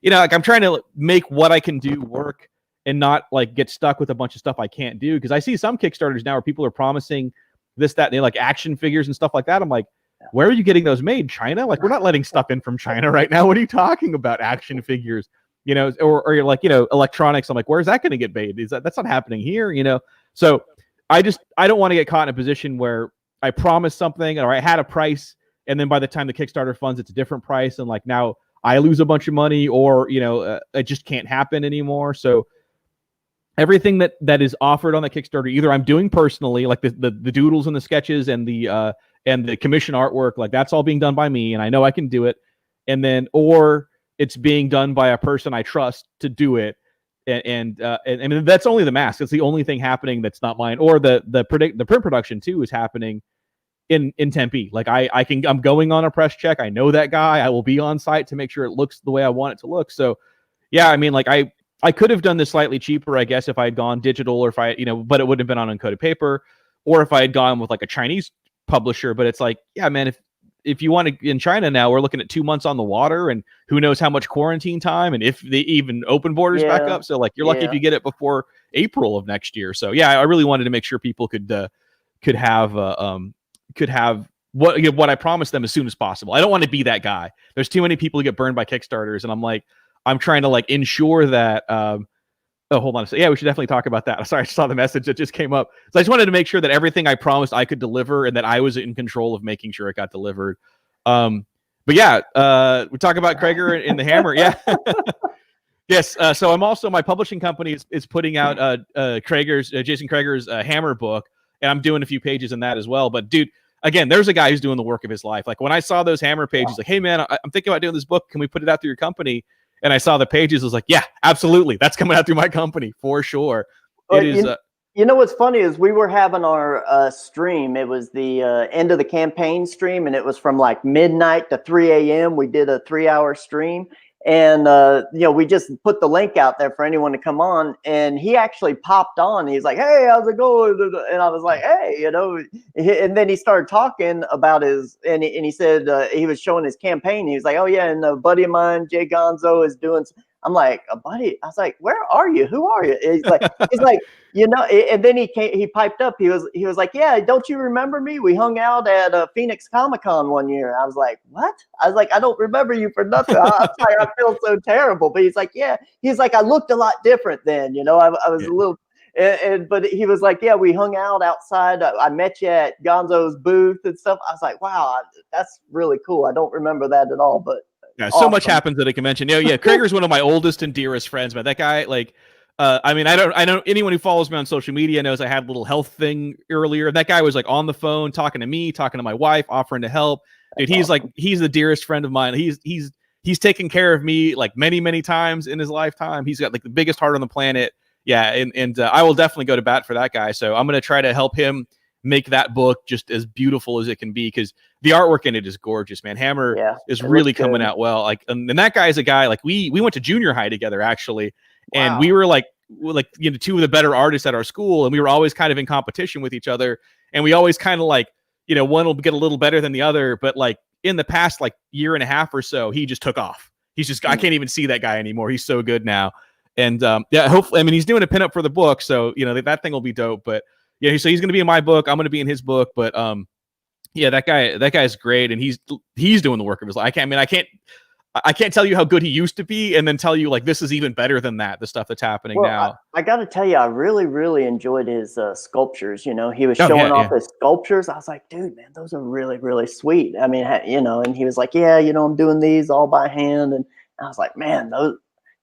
I'm trying to make what I can do work and not get stuck with a bunch of stuff I can't do, because I see some Kickstarters now where people are promising this, that, and they action figures and stuff like that. I'm like, where are you getting those made? China? We're not letting stuff in from China right now. What are you talking about? Action figures, or you're electronics. I'm like, where's that going to get made? That's not happening here, So I don't want to get caught in a position where I promised something, or I had a price, and then by the time the Kickstarter funds, it's a different price, and now I lose a bunch of money, or it just can't happen anymore. So everything that is offered on the Kickstarter, either I'm doing personally, the doodles and the sketches and the commission artwork, that's all being done by me, and I know I can do it. And then, or it's being done by a person I trust to do it. And that's only the mask. It's the only thing happening that's not mine. Or the print production too is happening in Tempe. I'm going on a press check. I know that guy. I will be on site to make sure it looks the way I want it to look. So yeah, I mean, I could have done this slightly cheaper, I guess, if I had gone digital, or if I, but it wouldn't have been on uncoated paper, or if I had gone with a Chinese publisher. But it's yeah, man, if you want to, in China now, we're looking at 2 months on the water, and who knows how much quarantine time, and if they even open borders back up. So you're lucky if you get it before April of next year. So yeah, I really wanted to make sure people could have what I promised them as soon as possible. I don't want to be that guy. There's too many people who get burned by Kickstarters, and I'm trying to ensure that. Oh, hold on a second. Yeah, we should definitely talk about that. Sorry, I saw the message that just came up. So I just wanted to make sure that everything I promised I could deliver, and that I was in control of making sure it got delivered. But yeah, we talk about Krager and the Hammer. Yeah. Yes. So I'm also, my publishing company is putting out Jason Krager's Hammer book, and I'm doing a few pages in that as well. But dude, again, there's a guy who's doing the work of his life. Like when I saw those Hammer pages, like, hey man, I'm thinking about doing this book. Can we put it out through your company? And I saw the pages. I was like, yeah, absolutely. That's coming out through my company for sure. But It is. You know what's funny is we were having our stream. It was the end of the campaign stream, and it was from like midnight to 3 a.m. We did a 3-hour stream, and you know, we just put the link out there for anyone to come on. And he actually popped on. He's like, "Hey, how's it going?" And I was like, "Hey," you know. And then he started talking about his, and he said he was showing his campaign. He was like, "Oh yeah, and a buddy of mine, Jay Gonzo, is doing." I'm like, "A buddy?" I was like, "Where are you? Who are you?" He's like, you know. And then he piped up. He was like, "Yeah, don't you remember me? We hung out at Phoenix Comic-Con one year." I was like, "What?" I was like, "I don't remember you for nothing." I was like, I feel so terrible. But he's like, "Yeah." He's like, "I looked a lot different then, you know. I was a little." But he was like, "Yeah, we hung out outside. I met you at Gonzo's booth and stuff." I was like, "Wow, that's really cool." I don't remember that at all, but Yeah, awesome. so much happens at a convention. You know, yeah, Krager's one of my oldest and dearest friends, man. That guy, like, I mean, I know anyone who follows me on social media knows I had a little health thing earlier. That guy was like on the phone talking to me, talking to my wife, offering to help. Dude, he's awesome. Like, he's the dearest friend of mine. He's taken care of me like many times in his lifetime. He's got like the biggest heart on the planet. Yeah, and I will definitely go to bat for that guy. So I'm gonna try to help him make that book just as beautiful as it can be, because the artwork in it is gorgeous, man. Hammer is really coming out well. Like, and that guy is a guy, like we went to junior high together actually. Wow. And we were like, you know, two of the better artists at our school, and we were always kind of in competition with each other. And we always kind of like, you know, one will get a little better than the other, but like in the past like year and a half or so, he just took off. He's just, I can't even see that guy anymore. He's so good now. And yeah, hopefully, I mean, he's doing a pinup for the book, so you know that thing will be dope. But yeah, so he's going to be in my book. I'm going to be in his book. But yeah, that guy's great, and he's doing the work of his life. I can't tell you how good he used to be, and then tell you like this is even better than that. The stuff that's happening now. I got to tell you, I really enjoyed his sculptures. You know, he was showing off his sculptures. I was like, dude, man, those are really sweet. I mean, you know, and he was like, yeah, you know, I'm doing these all by hand, and I was like, man, those.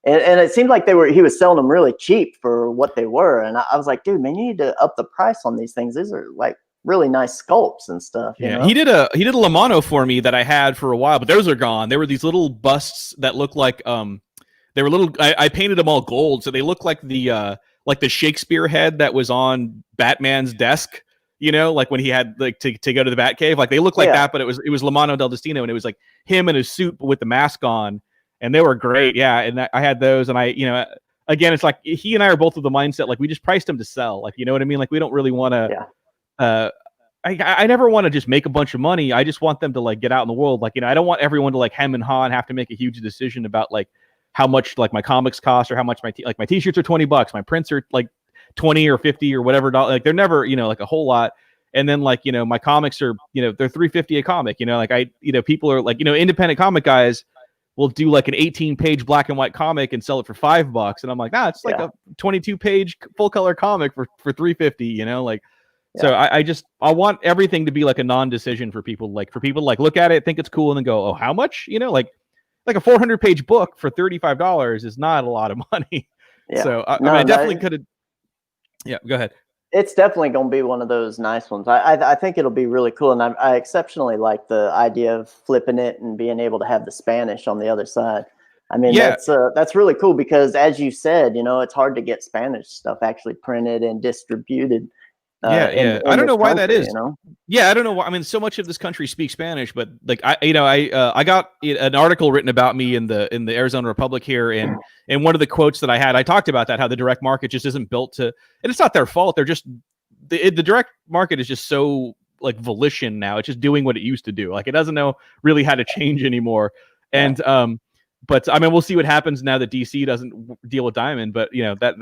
And it seemed like he was selling them really cheap for what they were. And I was like, dude, man, you need to up the price on these things. These are like really nice sculpts and stuff. You know? He did a Mano for me that I had for a while, but those are gone. There were these little busts that looked like they were little. I painted them all gold, so they look like the Shakespeare head that was on Batman's desk. You know, like when he had like to go to the Batcave, like they look like that, but it was La Mano del Destino, and it was like him in his suit with the mask on. And they were great, yeah. And I had those, and you know, again, it's like he and I are both of the mindset, like we just priced them to sell, like you know what I mean. Like we don't really want to. I never want to just make a bunch of money. I just want them to like get out in the world, like you know. I don't want everyone to like hem and haw and have to make a huge decision about like how much like my comics cost or how much my t-shirts are $20, my prints are like 20 or 50 or whatever. Like they're never, you know, like a whole lot. And then like you know, my comics are, you know, they're $3.50 a comic. You know, like people are like, you know, independent comic guys will do like an 18-page black and white comic and sell it for $5, and I'm like, it's like a 22-page full color comic for $3.50, you know, like. So I want everything to be like a non-decision for people to like look at it, think it's cool, and then go, oh, how much? You know, like a 400-page book for $35 is not a lot of money. Yeah. So I mean, I definitely could have. Yeah, go ahead. It's definitely going to be one of those nice ones. I think it'll be really cool, and I exceptionally like the idea of flipping it and being able to have the Spanish on the other side. I mean, that's really cool because, as you said, you know, it's hard to get Spanish stuff actually printed and distributed. I don't know why that is. You know? Yeah, I don't know why. I mean, so much of this country speaks Spanish, but like I got an article written about me in the Arizona Republic here, and one of the quotes that I talked about that, how the direct market just isn't built to, and it's not their fault. They're just the direct market is just so like volition now. It's just doing what it used to do. Like it doesn't know really how to change anymore. And but I mean, we'll see what happens now that DC doesn't deal with Diamond. But you know that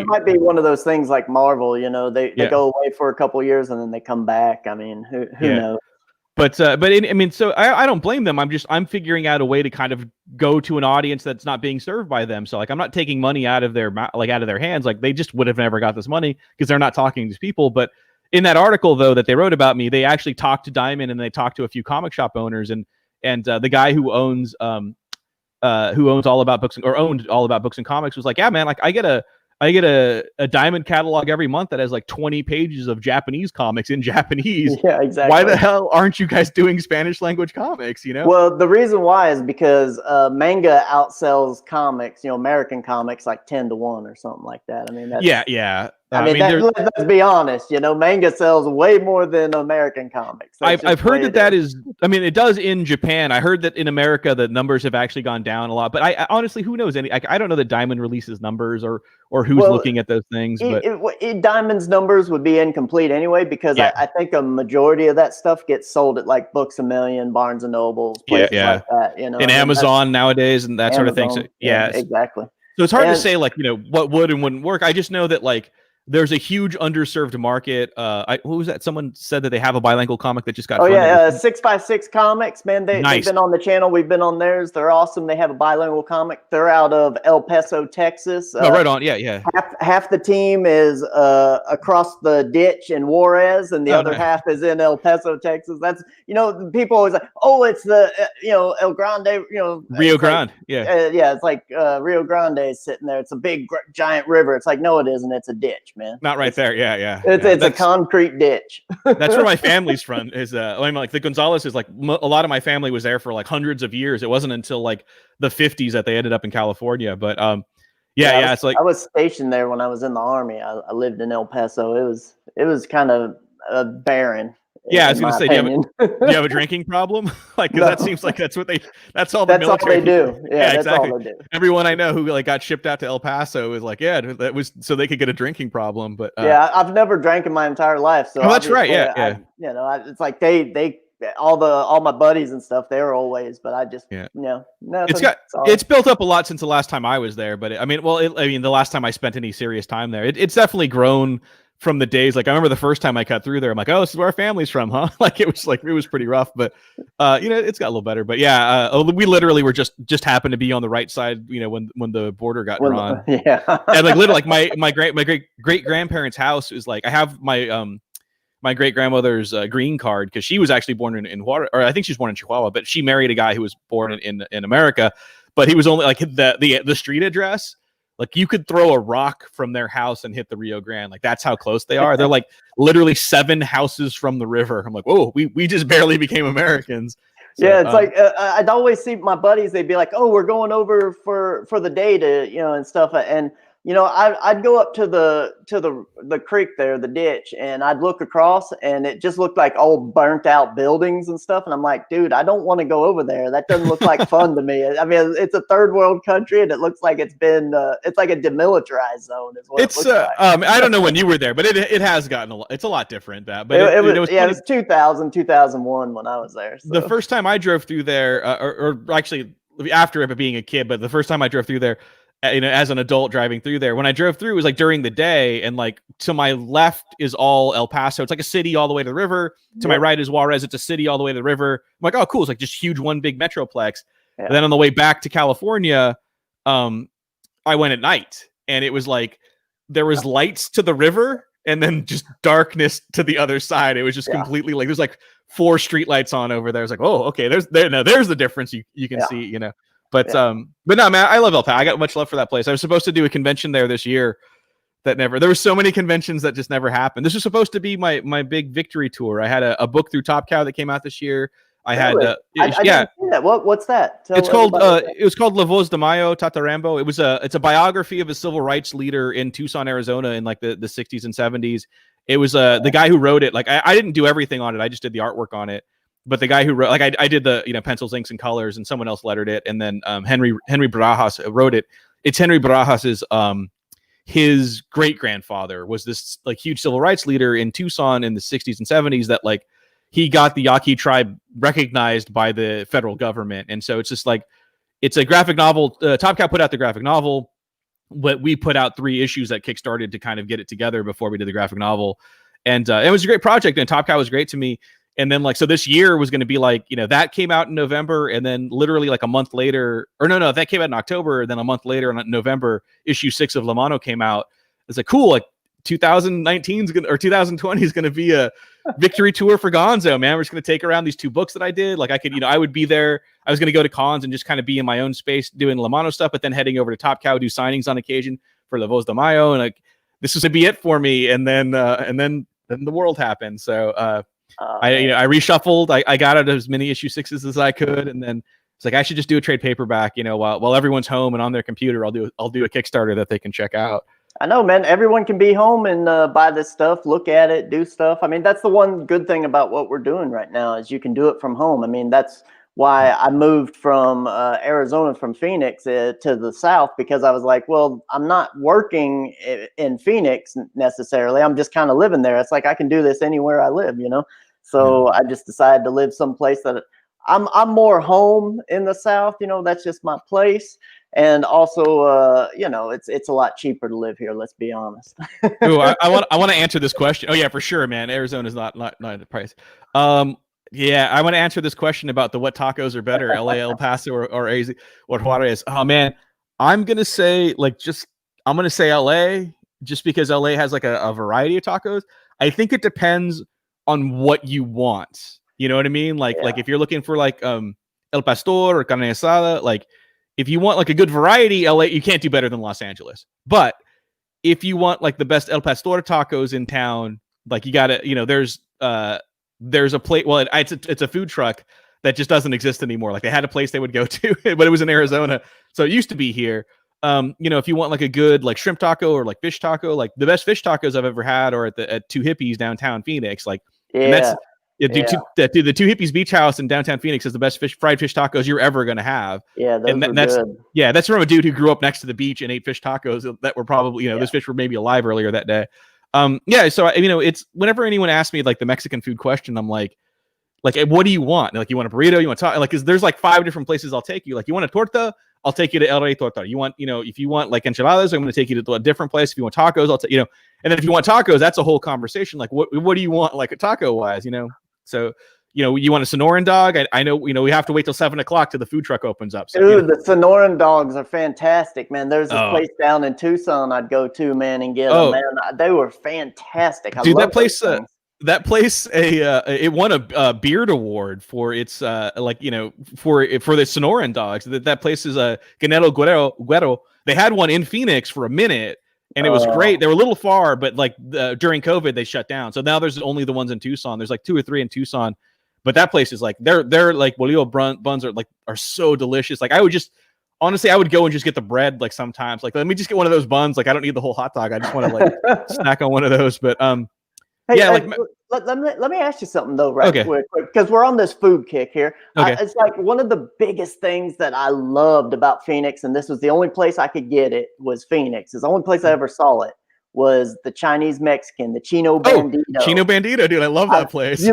might be one of those things like Marvel. You know, they go away for a couple of years and then they come back. I mean, who knows? But I mean, so I don't blame them. I'm figuring out a way to kind of go to an audience that's not being served by them. So like, I'm not taking money out of their hands. Like they just would have never got this money because they're not talking to these people. But in that article though that they wrote about me, they actually talked to Diamond and they talked to a few comic shop owners and the guy who owns All About Books or owned All About Books and Comics was like, yeah, man, like I get a I get a Diamond catalog every month that has like 20 pages of Japanese comics in Japanese. Yeah, exactly. Why the hell aren't you guys doing Spanish language comics? You know? Well, the reason why is because manga outsells comics, American comics, like 10-1 or something like that. I mean, that's, yeah. I mean, let's be honest. Manga sells way more than American comics. I've heard that is. I mean, it does in Japan. I heard that in America the numbers have actually gone down a lot. But I honestly, who knows? I don't know that Diamond releases numbers or who's looking at those things. But Diamond's numbers would be incomplete anyway, because I think a majority of that stuff gets sold at like Books A Million, Barnes and Nobles, places like that. And Amazon nowadays and that sort of thing. So, exactly. So it's hard to say like what would and wouldn't work. I just know that like there's a huge underserved market. What was that? Someone said that they have a bilingual comic that just got. 6x6 Comics, man. They've been on the channel. We've been on theirs. They're awesome. They have a bilingual comic. They're out of El Paso, Texas. Right on. Yeah. Half the team is across the ditch in Juarez, and the other half is in El Paso, Texas. That's people always like, oh, it's the El Grande, Rio Grande. It's like Rio Grande is sitting there. It's a big giant river. It's like, no, it isn't. It's a ditch, man. Not right there. Yeah. It's a concrete ditch. That's where my family's from. Is like the Gonzalez is like a lot of my family was there for like hundreds of years. It wasn't until like the 50s that they ended up in California. But it's like I was stationed there when I was in the Army. I lived in El Paso. It was kind of barren. Yeah, I was going to say, do you have a drinking problem? Like, because that seems like that's all the military all they do. Yeah, that's exactly. all they do. Everyone I know who like got shipped out to El Paso is like, that was so they could get a drinking problem. But I've never drank in my entire life. So that's right. Yeah. It's like they all my buddies and stuff, they were always, but I just it's built up a lot since the last time I was there. But the last time I spent any serious time there, it's definitely grown from the days. Like I remember the first time I cut through there, I'm like, oh, this is where our family's from, huh? Like it was pretty rough, but it's got a little better. But we literally were just happened to be on the right side, when the border got drawn. Yeah. And like literally like my great grandparents' house is like, I have my great grandmother's green card because she was actually born in Juarez, or I think she was born in Chihuahua, but she married a guy who was born in America, but he was only like the street address. Like you could throw a rock from their house and hit the Rio Grande. Like that's how close they are. They're like literally 7 houses from the river. I'm like, whoa, we just barely became Americans. So, it's like I'd always see my buddies. They'd be like, oh, we're going over for the day to and stuff. And I'd go up to the creek there, the ditch, and I'd look across, and it just looked like old burnt out buildings and stuff. And I'm like, dude, I don't want to go over there. That doesn't look like fun to me. I mean, it's a third world country, and it looks like it's been it's like a demilitarized zone. Is what it looks like. I don't know when you were there, but it has gotten it's a lot different. But it was 2000, 2001 when I was there. So. The first time I drove through there, or actually after it being a kid, but the first time I drove through there, as an adult driving through there, when I drove through, it was like during the day, and like to my left is all El Paso. It's like a city all the way to the river. To my right is Juarez. It's a city all the way to the river. I'm like, oh, cool. It's like just huge one big metroplex. Yeah. And then on the way back to California, I went at night, and it was like there was lights to the river and then just darkness to the other side. It was just completely like there's like 4 street lights on over there. It's like, oh, okay, there's the difference you can see, But no, man, I love El Paso. I got much love for that place. I was supposed to do a convention there this year there were so many conventions that just never happened. This was supposed to be my big victory tour. I had a book through Top Cow that came out this year. I had didn't see that. What's that? It was called La Voz de Mayo Tatarambo. It's a biography of a civil rights leader in Tucson, Arizona in like the 60s and 70s. It was the guy who wrote it. Like I didn't do everything on it. I just did the artwork on it. But the guy who wrote, like I did the pencils, inks, and colors, and someone else lettered it, and then Henry Barajas wrote it. It's Henry Barajas's his great grandfather was this like huge civil rights leader in Tucson in the 60s and 70s that like he got the Yaqui tribe recognized by the federal government, and so it's just like it's a graphic novel. Top Cow put out the graphic novel, but we put out 3 issues that kickstarted to kind of get it together before we did the graphic novel, and it was a great project. And Top Cow was great to me. And then so this year was going to be like, that came out in November, and then literally like a month later, or no, that came out in October. And then a month later in November, issue 6 of Mano came out. It's like, cool. Like 2020 is going to be a victory tour for Gonzo, man. We're just going to take around these 2 books that I did. Like I could, I would be there. I was going to go to cons and just kind of be in my own space doing Mano stuff, but then heading over to Top Cow, do signings on occasion. for the Voz de Mayo, and like this was to be it for me. And then the world happened. So I reshuffled. I got out as many issue 6s as I could, and then it's like I should just do a trade paperback. While everyone's home and on their computer, I'll do a Kickstarter that they can check out. I know, man. Everyone can be home and buy this stuff, look at it, do stuff. I mean, that's the one good thing about what we're doing right now is you can do it from home. I mean, that's why I moved from Arizona, from Phoenix to the South, because I was like, well, I'm not working in Phoenix necessarily. I'm just kind of living there. It's like I can do this anywhere I live, So I just decided to live someplace that I'm more home in the South. That's just my place. And also, it's a lot cheaper to live here. Let's be honest. Ooh, I want to answer this question. Oh yeah, for sure, man. Arizona is not the price. Yeah, I want to answer this question about what tacos are better, LA, El Paso, or AZ, or Juarez. Oh man, I'm gonna say LA, just because LA has like a variety of tacos. I think it depends on what you want. You know what I mean? Like if you're looking for like El Pastor or carne asada, like if you want like a good variety, LA, you can't do better than Los Angeles. But if you want like the best El Pastor tacos in town, like you gotta, there's a place. Well, it's a food truck that just doesn't exist anymore. Like they had a place they would go to, but it was in Arizona, so it used to be here. If you want like a good like shrimp taco or like fish taco, like the best fish tacos I've ever had are at Two Hippies downtown Phoenix. Like, and that's the Two Hippies Beach House in downtown Phoenix is the best fried fish tacos you're ever gonna have. Yeah, that's good. Yeah, that's from a dude who grew up next to the beach and ate fish tacos that were probably those fish were maybe alive earlier that day. So it's whenever anyone asks me like the Mexican food question, I'm like, what do you want? Like, you want a burrito? You want taco? Like, 'cause there's like 5 different places I'll take you. Like, you want a torta? I'll take you to El Rey Torta. You want, if you want like enchiladas, I'm going to take you to a different place. If you want tacos, I'll take, and then if you want tacos, that's a whole conversation. Like, what do you want? Like a taco wise, So, you want a Sonoran dog? I know, we have to wait till 7:00 till the food truck opens up. So, dude, the Sonoran dogs are fantastic, man. There's a place down in Tucson I'd go to, man, and get them, man. They were fantastic. Dude, that place, it won a Beard Award for its, for the Sonoran dogs. That place is Ganelo Guero. They had one in Phoenix for a minute, and it was great. They were a little far, but like during COVID, they shut down. So now there's only the ones in Tucson. There's like 2 or 3 in Tucson. But that place is like they're like bolillo buns are so delicious. Like I would go and just get the bread like sometimes. Like let me just get one of those buns. Like I don't need the whole hot dog. I just want to like snack on one of those. But let me ask you something though, right? Quick, because we're on this food kick here. Okay. It's like one of the biggest things that I loved about Phoenix, and this was the only place I could get it, was Phoenix. It's the only place I ever saw it. Was the Chinese Mexican, the Chino Bandito. Chino Bandito, dude. I love that place. I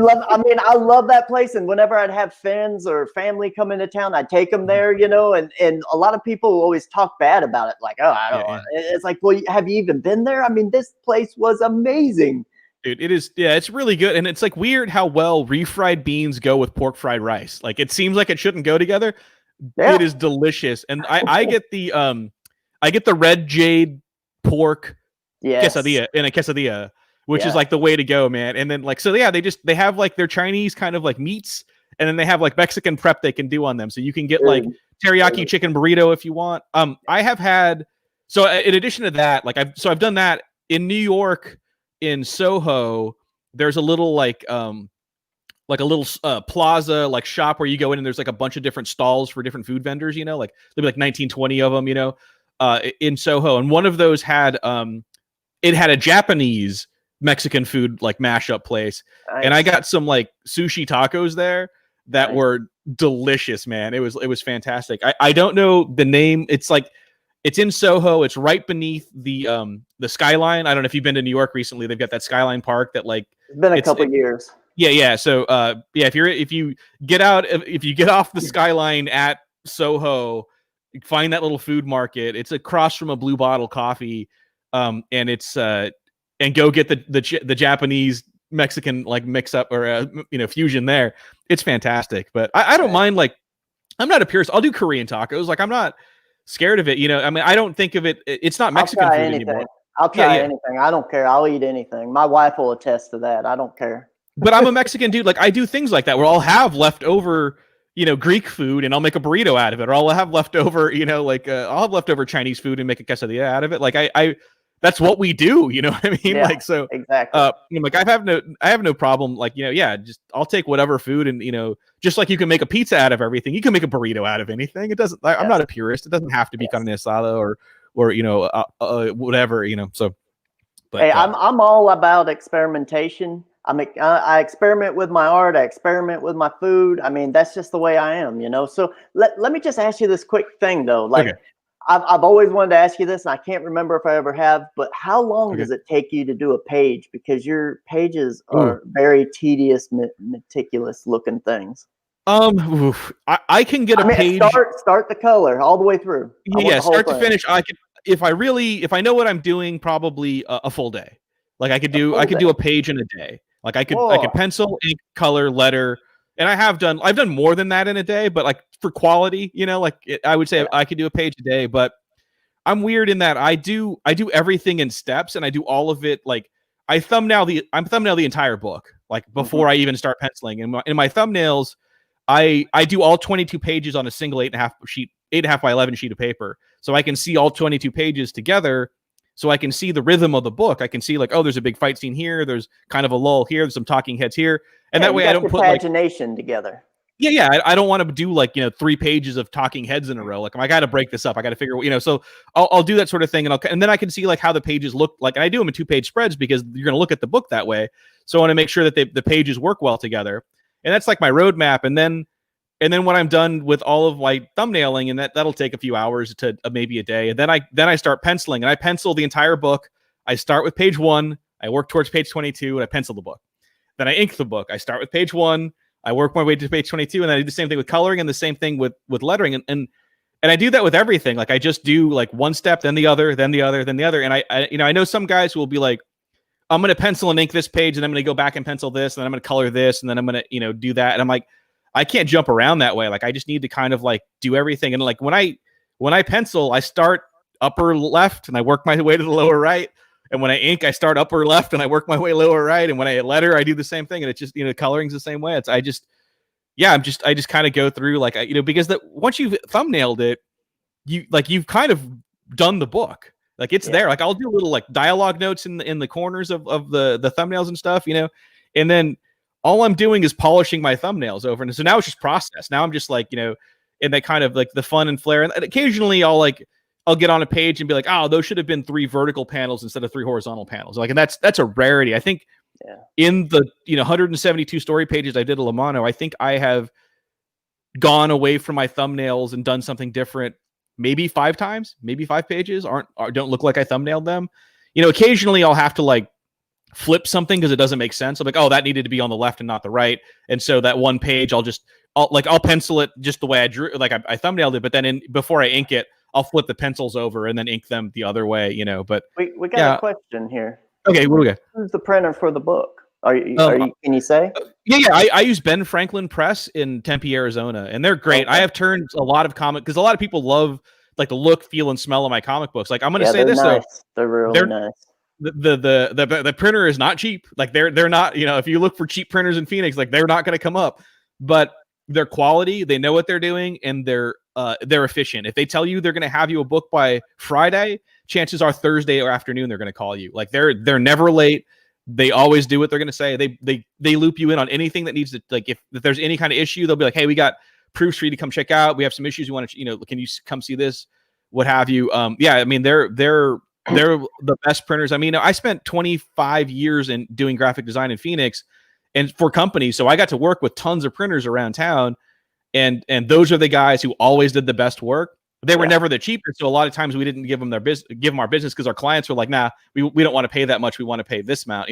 love that place. And whenever I'd have friends or family come into town, I'd take them there, and a lot of people always talk bad about it. Like, I don't want it. It's like, well, have you even been there? I mean, this place was amazing. Dude, it is. Yeah, it's really good. And it's like weird how well refried beans go with pork fried rice. Like it seems like it shouldn't go together. Yeah. It is delicious. And I get the red jade pork quesadilla, which is like the way to go, man. And then like, so yeah, they have like their Chinese kind of like meats, and then they have like Mexican prep they can do on them. So you can get like teriyaki chicken burrito if you want. I have had, so in addition to that, like I've done that in New York, in Soho. There's a little like a little plaza like shop where you go in and there's like a bunch of different stalls for different food vendors, like there'll be like 19, 20 of them, in Soho. And one of those had, it had a Japanese Mexican food like mashup place. Nice. And I got some like sushi tacos there that were delicious, man. It was fantastic. I don't know the name. It's like, it's in Soho. It's right beneath the Skyline. I don't know if you've been to New York recently. They've got that Skyline Park that like it's been a couple years. Yeah. So if you get off the Skyline at Soho, find that little food market. It's across from a Blue Bottle Coffee. And it's and go get the Japanese Mexican like mix up or fusion there. It's fantastic. But I don't mind, like I'm not a purist. I'll do Korean tacos. Like I'm not scared of it. I mean, I don't think of it. It's not Mexican food anymore. I'll try anything. I don't care. I'll eat anything. My wife will attest to that. I don't care. But I'm a Mexican dude. Like I do things like that where I'll have leftover, Greek food and I'll make a burrito out of it, or I'll have leftover, I'll have leftover Chinese food and make a quesadilla out of it. Like I that's what we do. You know what I mean? Yeah, Like, so, exactly. like I have no problem. Like, just I'll take whatever food and, just like you can make a pizza out of everything, you can make a burrito out of anything. It doesn't, I'm not a purist. It doesn't have to be carne asada or whatever, so. But, hey, I'm all about experimentation. I experiment with my art. I experiment with my food. I mean, that's just the way I am, So let me just ask you this quick thing though. Like, okay. I've always wanted to ask you this, and I can't remember if I ever have. But how long does it take you to do a page? Because your pages are very tedious, meticulous looking things. I can get a page. Start the color all the way through. Yeah, start to finish. I can, if I know what I'm doing, probably a full day. Like I could do a page in a day. Like I could pencil, ink, color, letter, and I've done more than that in a day. But like for quality, I would say I could do a page a day. But I'm weird in that I do everything in steps, and I do all of it. Like I thumbnail the entire book, like before I even start penciling. And in my thumbnails, I do all 22 pages on a single 8.5 by 11 sheet of paper, so I can see all 22 pages together. So I can see the rhythm of the book. I can see like, oh, there's a big fight scene here. There's kind of a lull here. There's some talking heads here, and that way I don't put pagination together. Yeah. I don't want to do like 3 pages of talking heads in a row. Like I got to break this up. I got to figure, So I'll do that sort of thing, and then I can see like how the pages look like. And I do them in 2-page spreads because you're going to look at the book that way. So I want to make sure that the pages work well together, and that's like my roadmap. And then when I'm done with all of my thumbnailing, and that'll take a few hours to maybe a day, and then I start penciling, and I pencil the entire book. I start with page 1, I work towards page 22, and I pencil the book. Then I ink the book. I start with page 1, I work my way to page 22, and then I do the same thing with coloring and the same thing with lettering, and I do that with everything. Like I just do like one step, then the other, then the other, then the other. And I know some guys who will be like, I'm going to pencil and ink this page, and I'm going to go back and pencil this, and then I'm going to color this, and then I'm going to do that. And I'm like, I can't jump around that way. Like I just need to kind of like do everything. And like when I pencil, I start upper left and I work my way to the lower right. And when I ink, I start upper left and I work my way lower right. And when I letter, I do the same thing. And it's just, coloring's the same way. I just kind of go through like, because once you've thumbnailed it, you've kind of done the book. Like it's there. Like I'll do little like dialogue notes in the corners of the thumbnails and stuff, and then all I'm doing is polishing my thumbnails over. And so now it's just process. Now I'm just like, in that kind of like the fun and flair. And occasionally I'll get on a page and be like, oh, those should have been 3 vertical panels instead of 3 horizontal panels. Like, and that's a rarity. I think in the, 172 story pages I did at Mano, I think I have gone away from my thumbnails and done something different maybe 5 times, maybe 5 pages don't look like I thumbnailed them. Occasionally I'll have to like flip something because it doesn't make sense. I'm like, oh, that needed to be on the left and not the right. And so that one page, I'll pencil it just the way I drew, like I thumbnailed it, but then before I ink it, I'll flip the pencils over and then ink them the other way, but we got a question here. Okay. What do we got? Who's the printer for the book? Can you say? Yeah. I use Ben Franklin Press in Tempe, Arizona, and they're great. Okay. I have turned a lot of because a lot of people love like the look, feel, and smell of my comic books. Like I'm going to say this nice. though. They're really nice. The printer is not cheap. Like they're not, if you look for cheap printers in Phoenix, like they're not going to come up, but their quality, they know what they're doing, and they're efficient. If they tell you they're going to have you a book by Friday, chances are Thursday or afternoon they're going to call you. Like they're never late. They always do what they're going to say. They loop you in on anything that needs to, like if there's any kind of issue, they'll be like, hey, we got proofs for you to come check out. We have some issues. You want to, can you come see this? What have you? Yeah, I mean they're the best printers. I mean, I spent 25 years in doing graphic design in Phoenix and for companies. So I got to work with tons of printers around town. And those are the guys who always did the best work. They were never the cheapest. So a lot of times we didn't give them our business because our clients were like, nah, we don't want to pay that much. We want to pay this amount,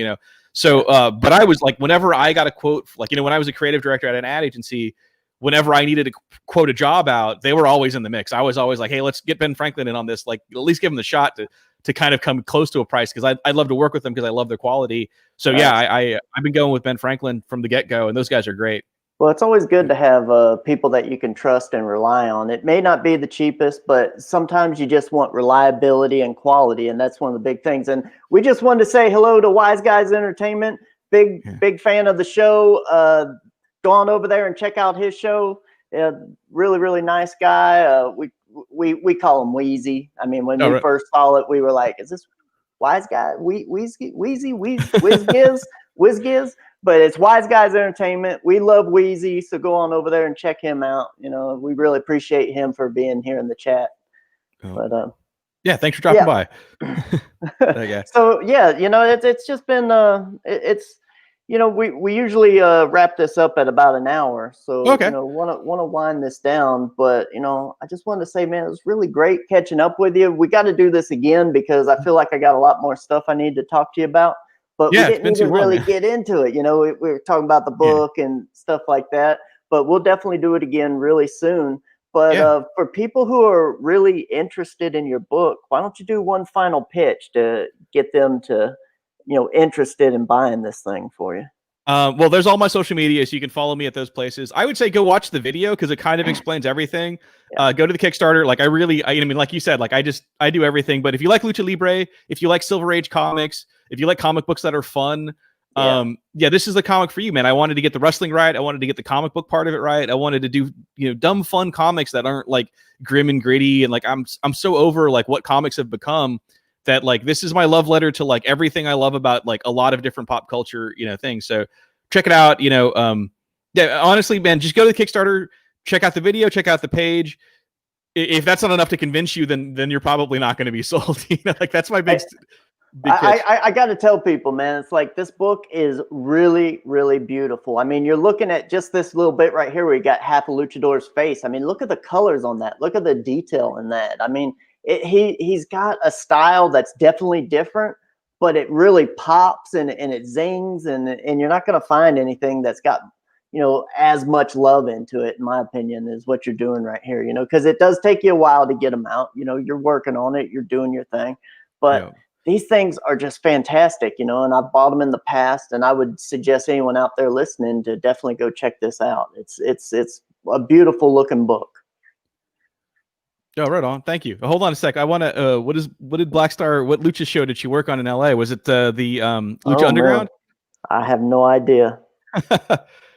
So, but I was like, whenever I got a quote, like, when I was a creative director at an ad agency, whenever I needed to quote a job out, they were always in the mix. I was always like, hey, let's get Ben Franklin in on this. Like, at least give him the shot to kind of come close to a price, because I'd love to work with them because I love their quality. So yeah, I've been going with Ben Franklin from the get-go, and those guys are great. Well, it's always good to have people that you can trust and rely on. It may not be the cheapest, but sometimes you just want reliability and quality, and that's one of the big things. And we just wanted to say hello to Wise Guys Entertainment. Big fan of the show. Go on over there and check out his show. Yeah, really, really nice guy. We call him Wheezy. I mean, when we first saw it, we were like, "Is this Wise Guy? Wheezy, Whizgiz?" But it's Wise Guys Entertainment. We love Wheezy, so go on over there and check him out. You know, we really appreciate him for being here in the chat. But yeah, thanks for dropping by. Okay. So yeah, you know, it's just been it's you know, we usually wrap this up at about an hour. So you know, want to wind this down, but you know, I just wanted to say, man, it was really great catching up with you. We got to do this again because I feel like I got a lot more stuff I need to talk to you about. But yeah, we didn't even really get into it. You know, we were talking about the book and stuff like that. But we'll definitely do it again really soon. But for people who are really interested in your book, why don't you do one final pitch to get them to, you know, interested in buying this thing for you? Well, there's all my social media, so you can follow me at those places. I would say go watch the video because it kind of explains everything. Go to the Kickstarter. Like I mean, like you said, like I do everything. But if you like Lucha Libre, if you like Silver Age comics, if you like comic books that are fun, this is the comic for you, man. I wanted to get the wrestling right. I wanted to get the comic book part of it right. I wanted to do, you know, dumb, fun comics that aren't like grim and gritty. And like, I'm so over like what comics have become that like, this is my love letter to like everything I love about like a lot of different pop culture, you know, things. So check it out. You know, yeah, honestly, man, just go to the Kickstarter, check out the video, check out the page. If that's not enough to convince you, then you're probably not going to be sold. You know, like that's my big I got to tell people, man, it's like this book is really, really beautiful. I mean, you're looking at just this little bit right here where you got half a luchador's face. I mean, look at the colors on that. Look at the detail in that. I mean, he's got a style that's definitely different, but it really pops and it zings, and you're not going to find anything that's got, you know, as much love into it, in my opinion, is what you're doing right here, you know, because it does take you a while to get them out. You know, you're working on it, you're doing your thing, but these things are just fantastic, you know, and I've bought them in the past, and I would suggest anyone out there listening to definitely go check this out. It's a beautiful looking book. Oh, right on. Thank you. Hold on a sec. I want to. What did Black Star? What lucha show did she work on in LA? Was it the Lucha Underground? Man. I have no idea.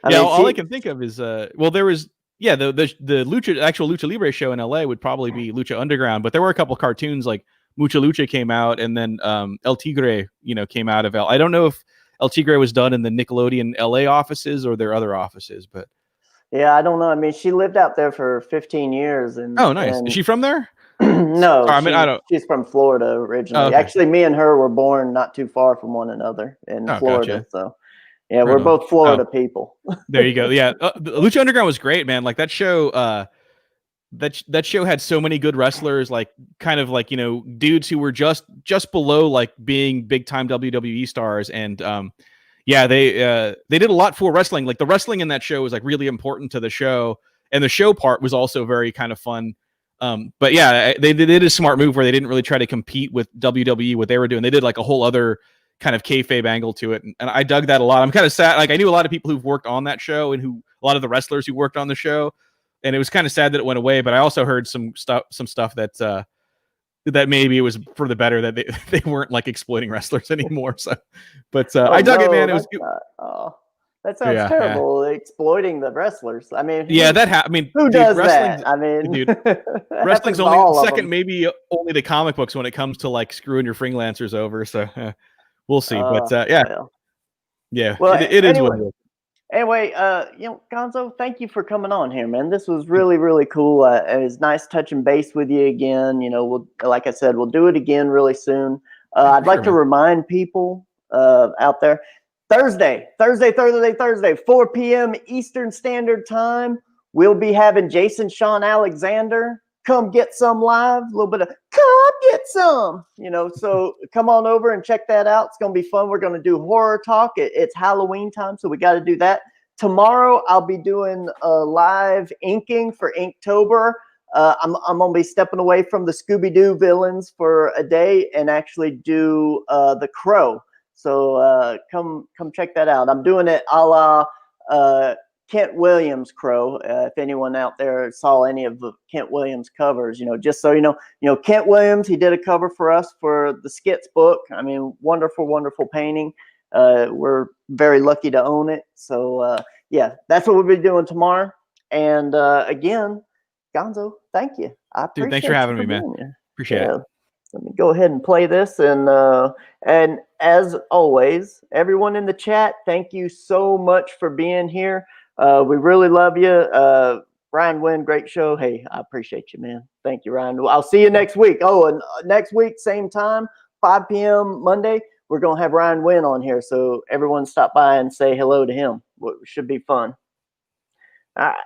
All I can think of is well, there was the actual Lucha Libre show in LA would probably be Lucha Underground, but there were a couple cartoons like Mucha Lucha came out, and then El Tigre, you know, came out of L. I don't know if El Tigre was done in the Nickelodeon LA offices or their other offices, but yeah, I don't know. I mean, she lived out there for 15 years, and oh, nice. Is she from there? No, she's from Florida originally. Oh, okay. Actually, me and her were born not too far from one another in Florida. Gotcha. So, yeah, we're both Florida people. There you go. Yeah, Lucha Underground was great, man. Like that show. That show had so many good wrestlers, like kind of like, you know, dudes who were just below like being big time WWE stars, and they did a lot for wrestling. Like the wrestling in that show was like really important to the show, and the show part was also very kind of fun. But yeah, they did a smart move where they didn't really try to compete with WWE. What they were doing, they did like a whole other kind of kayfabe angle to it, and I dug that a lot. I'm kind of sad. Like I knew a lot of people who've worked on that show, and a lot of the wrestlers who worked on the show. And it was kind of sad that it went away, but I also heard some stuff that maybe it was for the better that they weren't like exploiting wrestlers anymore. So, but I dug it, man. It was. That sounds terrible. Yeah. Exploiting the wrestlers. I mean, who does that? I mean, dude, wrestling's only second, maybe only the comic books when it comes to like screwing your freelancers over. So we'll see. But yeah. Well, it is what it is. Anyway, you know, Gonzo, thank you for coming on here, man. This was really, really cool. It was nice touching base with you again. You know, like I said, we'll do it again really soon. I'd like to remind people out there, Thursday, 4 p.m. Eastern Standard Time, we'll be having Jason Sean Alexander come get some live, a little bit of come get some, you know, so come on over and check that out. It's going to be fun. We're going to do horror talk. It's Halloween time, so we got to do that. Tomorrow, I'll be doing a live inking for Inktober. I'm going to be stepping away from the Scooby-Doo villains for a day and actually do the Crow. So come check that out. I'm doing it a la Kent Williams Crow. If anyone out there saw any of the Kent Williams covers, you know, just so you know, Kent Williams, he did a cover for us for the Skits book. I mean, wonderful, wonderful painting. We're very lucky to own it. So yeah, that's what we'll be doing tomorrow. And again, Gonzo, thank you. I appreciate Dude, thanks for having you me, man. being here. Appreciate it. Let me go ahead and play this, and as always, everyone in the chat, thank you so much for being here. We really love you. Ryan Wynn, great show. Hey, I appreciate you, man. Thank you, Ryan. I'll see you next week. Oh, and next week, same time, 5 p.m. Monday, we're going to have Ryan Wynn on here. So everyone stop by and say hello to him. It should be fun. All right.